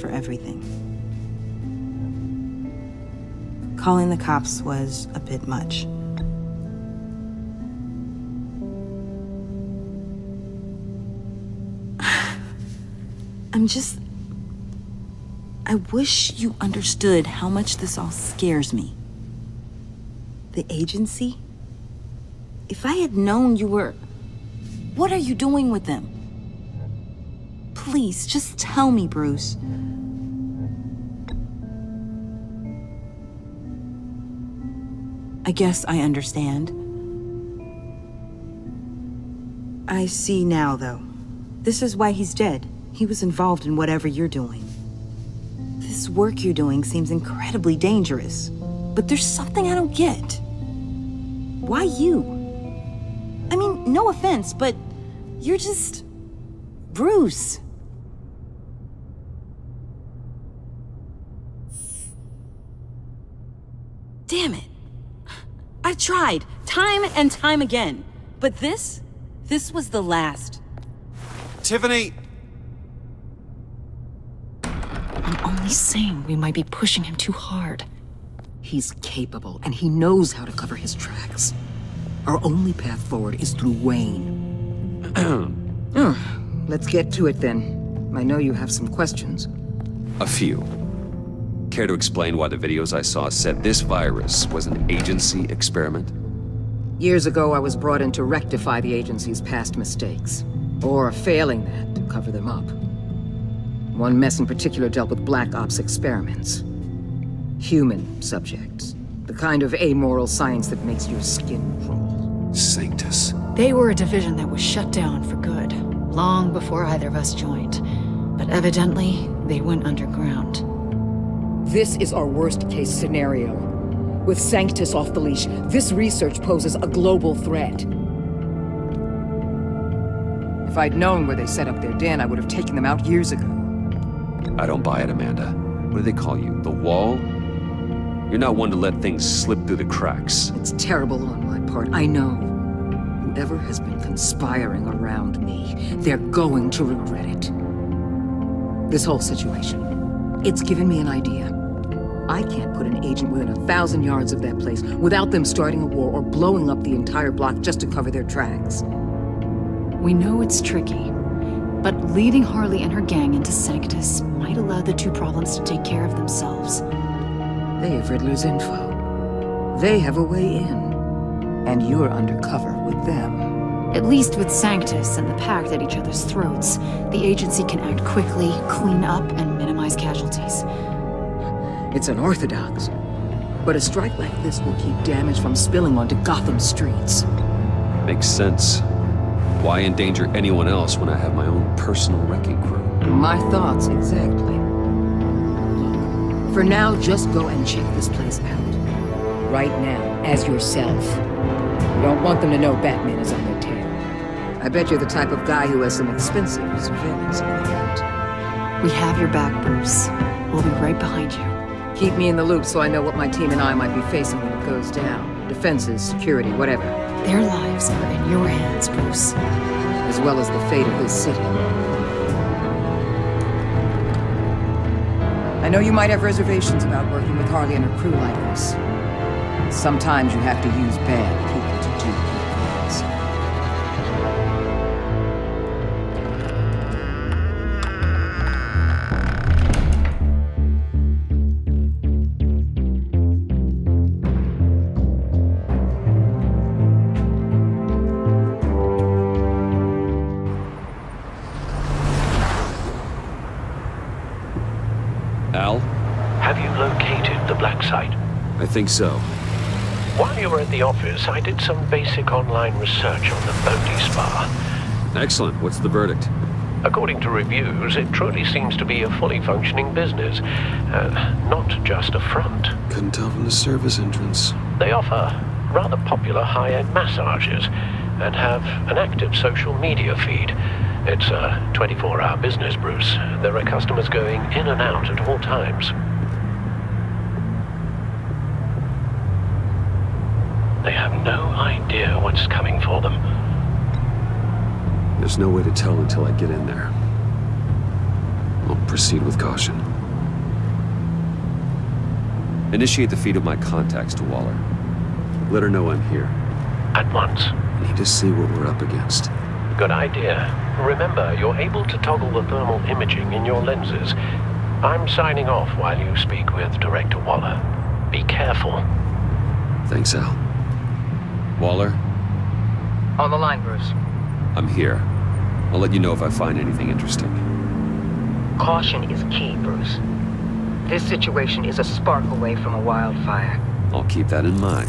for everything. Calling the cops was a bit much. I wish you understood how much this all scares me. The agency? If I had known you were... What are you doing with them? Please, just tell me, Bruce. I guess I understand. I see now, though. This is why he's dead. He was involved in whatever you're doing. This work you're doing seems incredibly dangerous. But there's something I don't get. Why you? I mean, no offense, but You're just... Bruce. Damn it. I've tried, time and time again. But this was the last. Tiffany! I'm only saying we might be pushing him too hard. He's capable, and he knows how to cover his tracks. Our only path forward is through Wayne. Let's get to it then. I know you have some questions. A few. Care to explain why the videos I saw said this virus was an agency experiment? Years ago, I was brought in to rectify the agency's past mistakes. Or failing that, to cover them up. One mess in particular dealt with Black Ops experiments. Human subjects. The kind of amoral science that makes your skin crawl. Sanctus. They were a division that was shut down for good, long before either of us joined. But evidently, they went underground. This is our worst-case scenario. With Sanctus off the leash, this research poses a global threat. If I'd known where they set up their den, I would have taken them out years ago. I don't buy it, Amanda. What do they call you? The Wall? You're not one to let things slip through the cracks. It's terrible on my part, I know. Whoever has been conspiring around me, they're going to regret it. This whole situation, it's given me an idea. I can't put an agent within 1,000 yards of that place without them starting a war or blowing up the entire block just to cover their tracks. We know it's tricky, but leading Harley and her gang into Sanctus might allow the two problems to take care of themselves. They have Riddler's info. They have a way in. And you're undercover with them. At least with Sanctus and the Pact at each other's throats, the agency can act quickly, clean up, and minimize casualties. It's unorthodox, but a strike like this will keep damage from spilling onto Gotham streets. Makes sense. Why endanger anyone else when I have my own personal wrecking crew? My thoughts, exactly. Look, for now, just go and check this place out. Right now, as yourself. You don't want them to know Batman is on their tail. I bet you're the type of guy who has some expensive surveillance equipment. We have your back, Bruce. We'll be right behind you. Keep me in the loop so I know what my team and I might be facing when it goes down. Defenses, security, whatever. Their lives are in your hands, Bruce. As well as the fate of this city. I know you might have reservations about working with Harley and her crew like this. Sometimes you have to use bad people to do good things. Al? Have you located the black site? I think so. While you were at the office, I did some basic online research on the Bodhi Spa. Excellent. What's the verdict? According to reviews, it truly seems to be a fully functioning business, not just a front. Couldn't tell from the service entrance. They offer rather popular high-end massages and have an active social media feed. It's a 24-hour business, Bruce. There are customers going in and out at all times. They have no idea what's coming for them. There's no way to tell until I get in there. I'll proceed with caution. Initiate the feed of my contacts to Waller. Let her know I'm here. At once. I need to see what we're up against. Good idea. Remember, you're able to toggle the thermal imaging in your lenses. I'm signing off while you speak with Director Waller. Be careful. Thanks, Al. Waller? On the line, Bruce. I'm here. I'll let you know if I find anything interesting. Caution is key, Bruce. This situation is a spark away from a wildfire. I'll keep that in mind.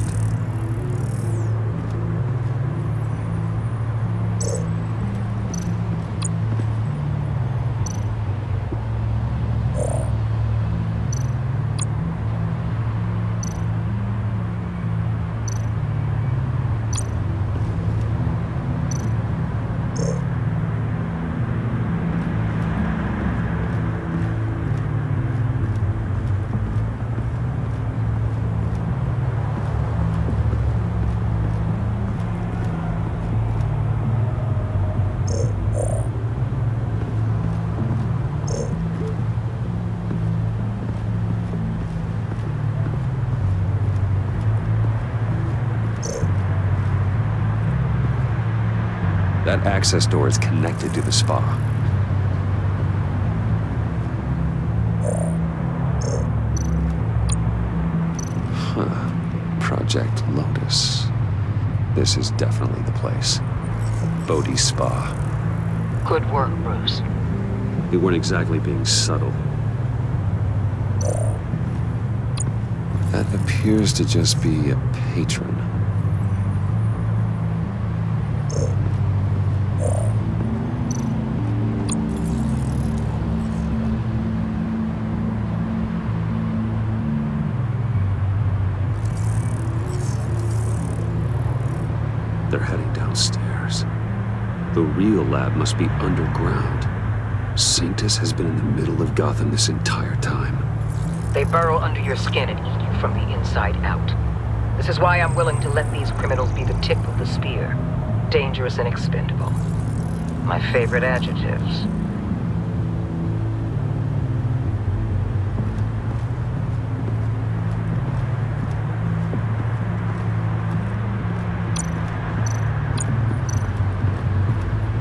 That access door is connected to the spa. Huh. Project Lotus. This is definitely the place. Bodhi's Spa. Good work, Bruce. They weren't exactly being subtle. That appears to just be a patron. They're heading downstairs. The real lab must be underground. Sanctus has been in the middle of Gotham this entire time. They burrow under your skin and eat you from the inside out. This is why I'm willing to let these criminals be the tip of the spear. Dangerous and expendable. My favorite adjectives.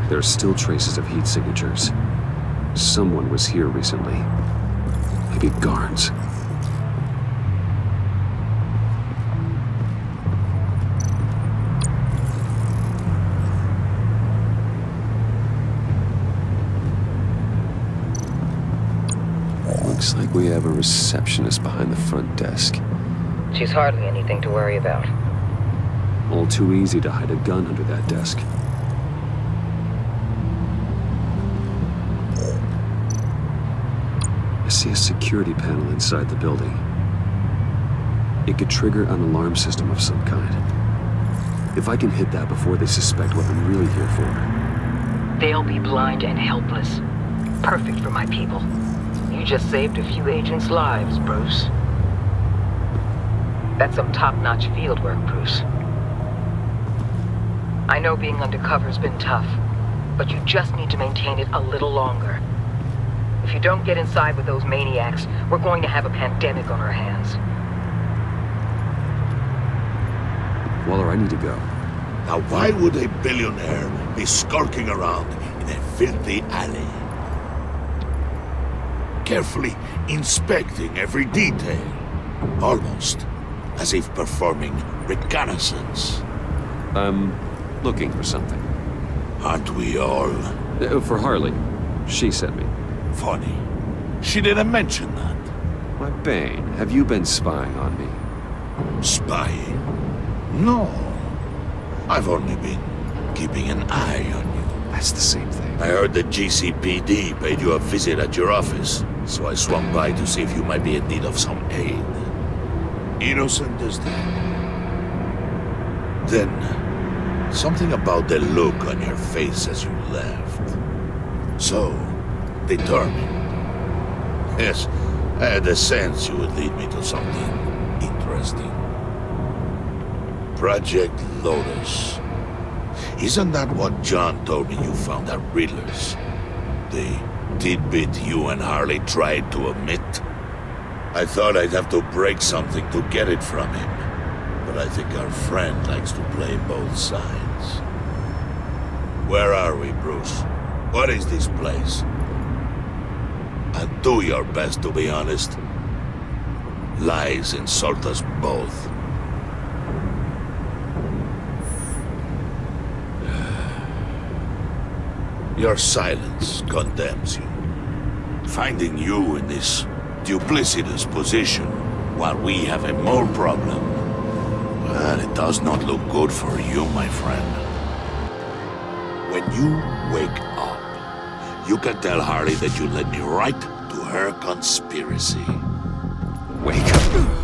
There are still traces of heat signatures. Someone was here recently. Maybe guards. Looks like we have a receptionist behind the front desk. She's hardly anything to worry about. All too easy to hide a gun under that desk. I see a security panel inside the building. It could trigger an alarm system of some kind. If I can hit that before they suspect what I'm really here for. They'll be blind and helpless. Perfect for my people. You just saved a few agents' lives, Bruce. That's some top-notch field work, Bruce. I know being undercover's been tough, but you just need to maintain it a little longer. If you don't get inside with those maniacs, we're going to have a pandemic on our hands. Waller, I need to go. Now why would a billionaire be skulking around in a filthy alley? Carefully inspecting every detail. Almost as if performing reconnaissance. I'm looking for something. Aren't we all? For Harley. She sent me. Funny. She didn't mention that. My Bane, have you been spying on me? Spying? No. I've only been keeping an eye on you. That's the same thing. I heard the GCPD paid you a visit at your office, so I swung by to see if you might be in need of some aid. Innocent as that. Then, something about the look on your face as you left. So, determined. Yes, I had a sense you would lead me to something interesting. Project Lotus. Isn't that what John told me you found at Riddler's? The tidbit you and Harley tried to omit? I thought I'd have to break something to get it from him. But I think our friend likes to play both sides. Where are we, Bruce? What is this place? And do your best to be honest. Lies insult us both. Your silence condemns you. Finding you in this duplicitous position while we have a more problem, well, it does not look good for you, my friend. When you wake up, you can tell Harley that you led me right to her conspiracy. Wake up.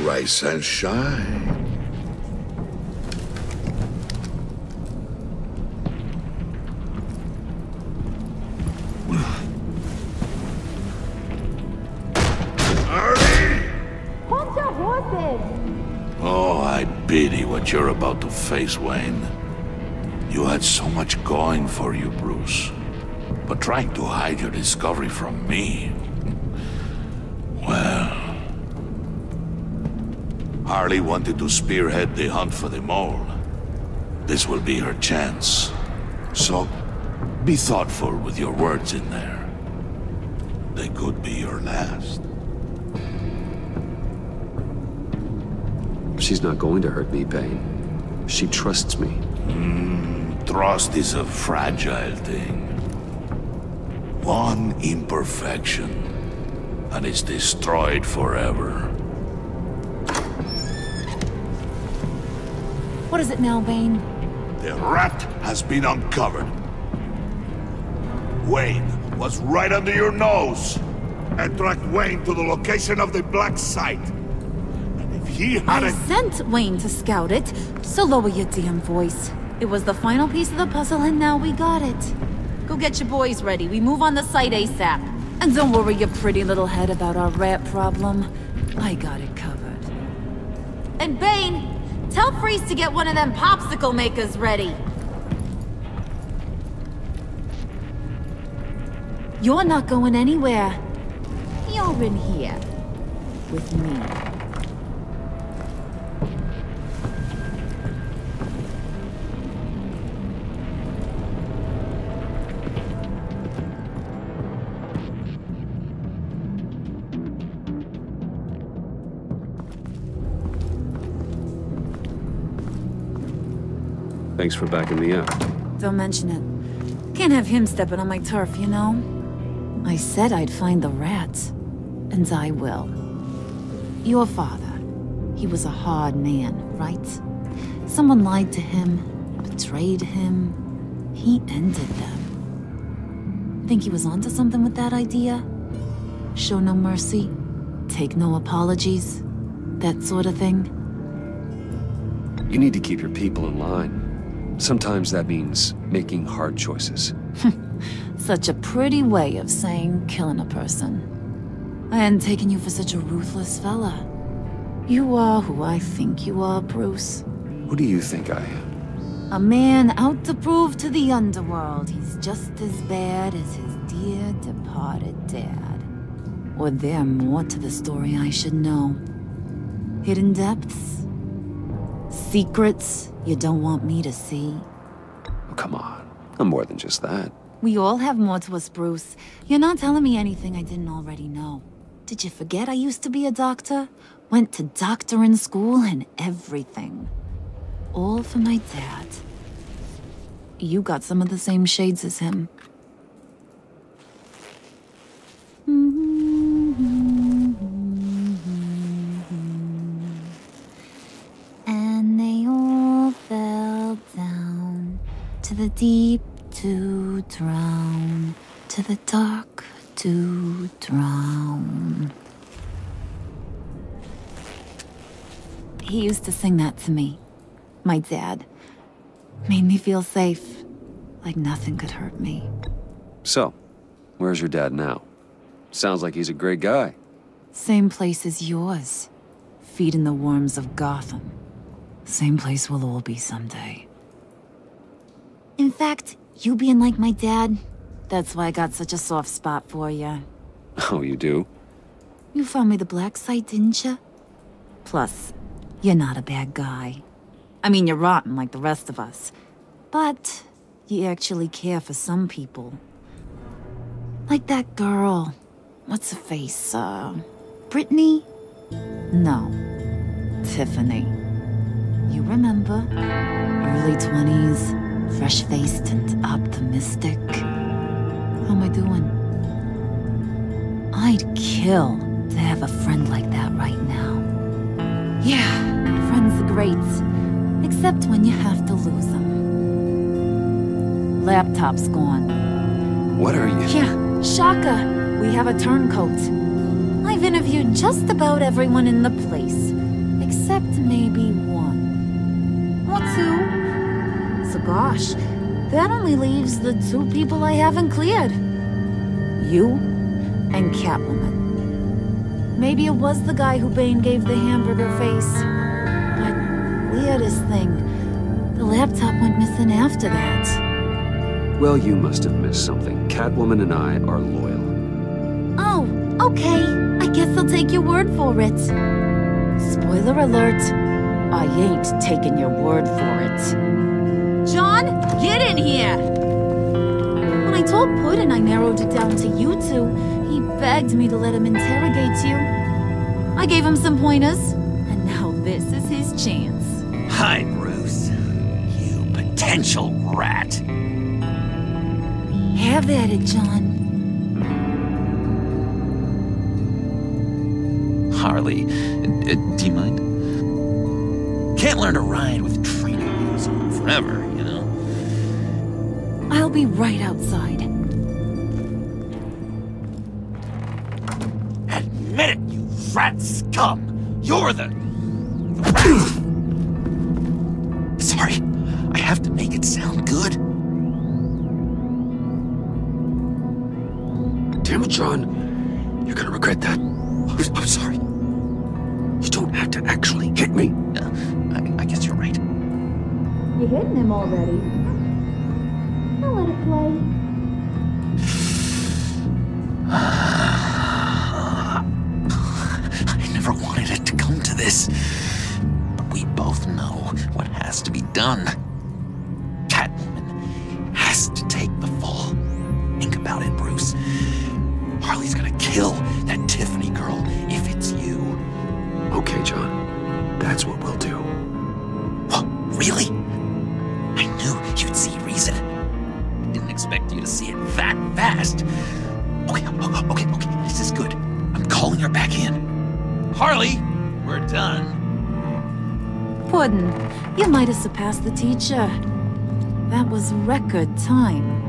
Rise and shine. Hold your horses! Oh, I pity what you're about to face, Wayne. You had so much going for you, Bruce. But trying to hide your discovery from me... well... Harley wanted to spearhead the hunt for the mole. This will be her chance. So, be thoughtful with your words in there. They could be your last. She's not going to hurt me, Bane. She trusts me. Trust is a fragile thing. One imperfection, and it's destroyed forever. What is it now, Bane? The rat has been uncovered. Wayne was right under your nose. And tracked Wayne to the location of the black site. And if he had I sent Wayne to scout it, so lower your damn voice. It was the final piece of the puzzle, and now we got it. Go get your boys ready. We move on the site ASAP. And don't worry your pretty little head about our rat problem. I got it covered. And Bane, tell Freeze to get one of them popsicle makers ready. You're not going anywhere. You're in here. With me. Thanks for backing me up. Don't mention it. Can't have him stepping on my turf, you know? I said I'd find the rats. And I will. Your father. He was a hard man, right? Someone lied to him, betrayed him. He ended them. Think he was onto something with that idea? Show no mercy? Take no apologies? That sort of thing? You need to keep your people in line. Sometimes that means making hard choices. Such a pretty way of saying killing a person. I hadn't taken you for such a ruthless fella. You are who I think you are, Bruce. Who do you think I am? A man out to prove to the underworld he's just as bad as his dear departed dad. Or there more to the story I should know. Hidden depths? Secrets you don't want me to see? Oh, come on. I'm more than just that. We all have more to us, Bruce. You're not telling me anything I didn't already know. Did you forget I used to be a doctor? Went to doctoring school and everything. All for my dad. You got some of the same shades as him. And they all fell down to the deep to drown, to the dark to drown. He used to sing that to me. My dad. Made me feel safe. Like nothing could hurt me. So, where's your dad now? Sounds like he's a great guy. Same place as yours. Feeding the worms of Gotham. Same place we'll all be someday. In fact, you being like my dad, that's why I got such a soft spot for you. Oh, you do? You found me the black site, didn't you? Plus, you're not a bad guy. I mean, you're rotten like the rest of us. But you actually care for some people. Like that girl. What's her face? Brittany? No. Tiffany. You remember? Early 20s. Fresh-faced and optimistic. How am I doing? I'd kill to have a friend like that right now. Yeah, friends are great. Except when you have to lose them. Laptop's gone. What are you? Yeah, Shaka. We have a turncoat. I've interviewed just about everyone in the place. Except maybe one. Or two. So gosh, that only leaves the two people I haven't cleared. You and Catwoman. Maybe it was the guy who Bane gave the hamburger face. But weirdest thing, The laptop went missing after that. Well, you must have missed something. Catwoman and I are loyal. Oh, okay. I guess I'll take your word for it. Spoiler alert. I ain't taking your word for it. John, get in here! When I told Puddin' I narrowed it down to you two, he begged me to let him interrogate you. I gave him some pointers, and now this is his chance. Hi, Bruce. You potential rat. Have at it, John. Harley, do you mind? Can't learn to ride with training wheels on forever, you know? I'll be right outside. Admit it, you rat scum! You're the... Sorry, I have to make it sound good. Damn it, John. You're gonna regret that. I'm sorry. You don't have to actually hit me. I guess you're right. You're hitting him already. I'll let it play. I never wanted it to come to this. But we both know what has to be done. Catwoman has to take the fall. Think about it, Bruce. Harley's gonna kill that Tiffany girl if it's you. Okay, John. That's what we'll do. What? Really? I knew you'd see reason. Didn't expect you to see it that fast. Okay, this is good. I'm calling her back in. Harley, we're done. Puddin', you might have surpassed the teacher. That was record time.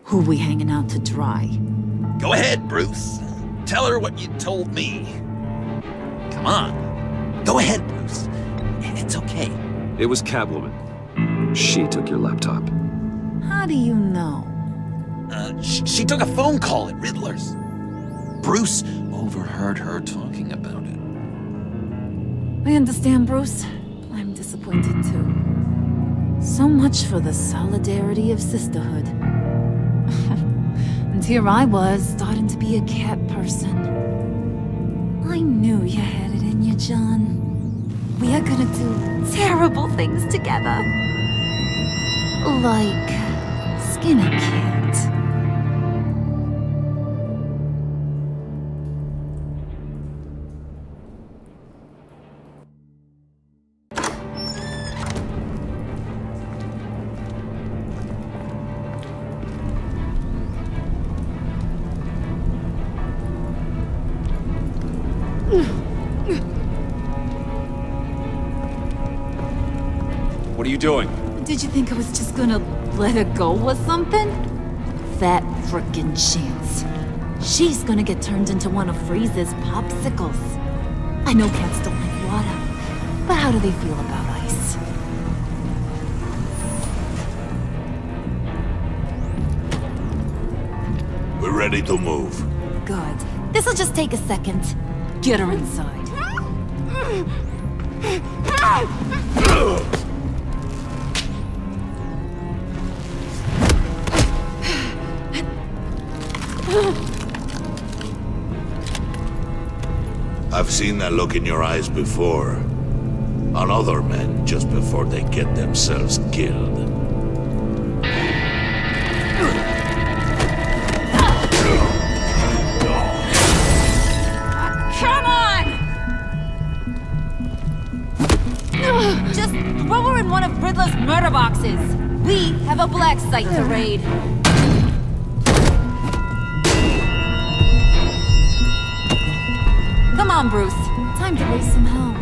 Who we hanging out to dry? Go ahead, Bruce. Tell her what you told me. Come on. Go ahead, Bruce. It's okay. It was Catwoman. She took your laptop. How do you know? She took a phone call at Riddler's. Bruce overheard her talking about it. I understand, Bruce. I'm disappointed too. So much for the solidarity of sisterhood. And here I was, starting to be a cat person. I knew you had it in you, John. We are gonna do terrible things together. Like skin a cat. What are you doing? Did you think I was just gonna let her go or something? That frickin' chance. She's gonna get turned into one of Freeze's popsicles. I know cats don't like water, but how do they feel about ice? We're ready to move. Good. This'll just take a second. Get her inside. I've seen that look in your eyes before. On other men just before they get themselves killed. Come on! Just throw her in one of Riddler's murder boxes. We have a black site to raid. Come on, Bruce. Time to raise some hell.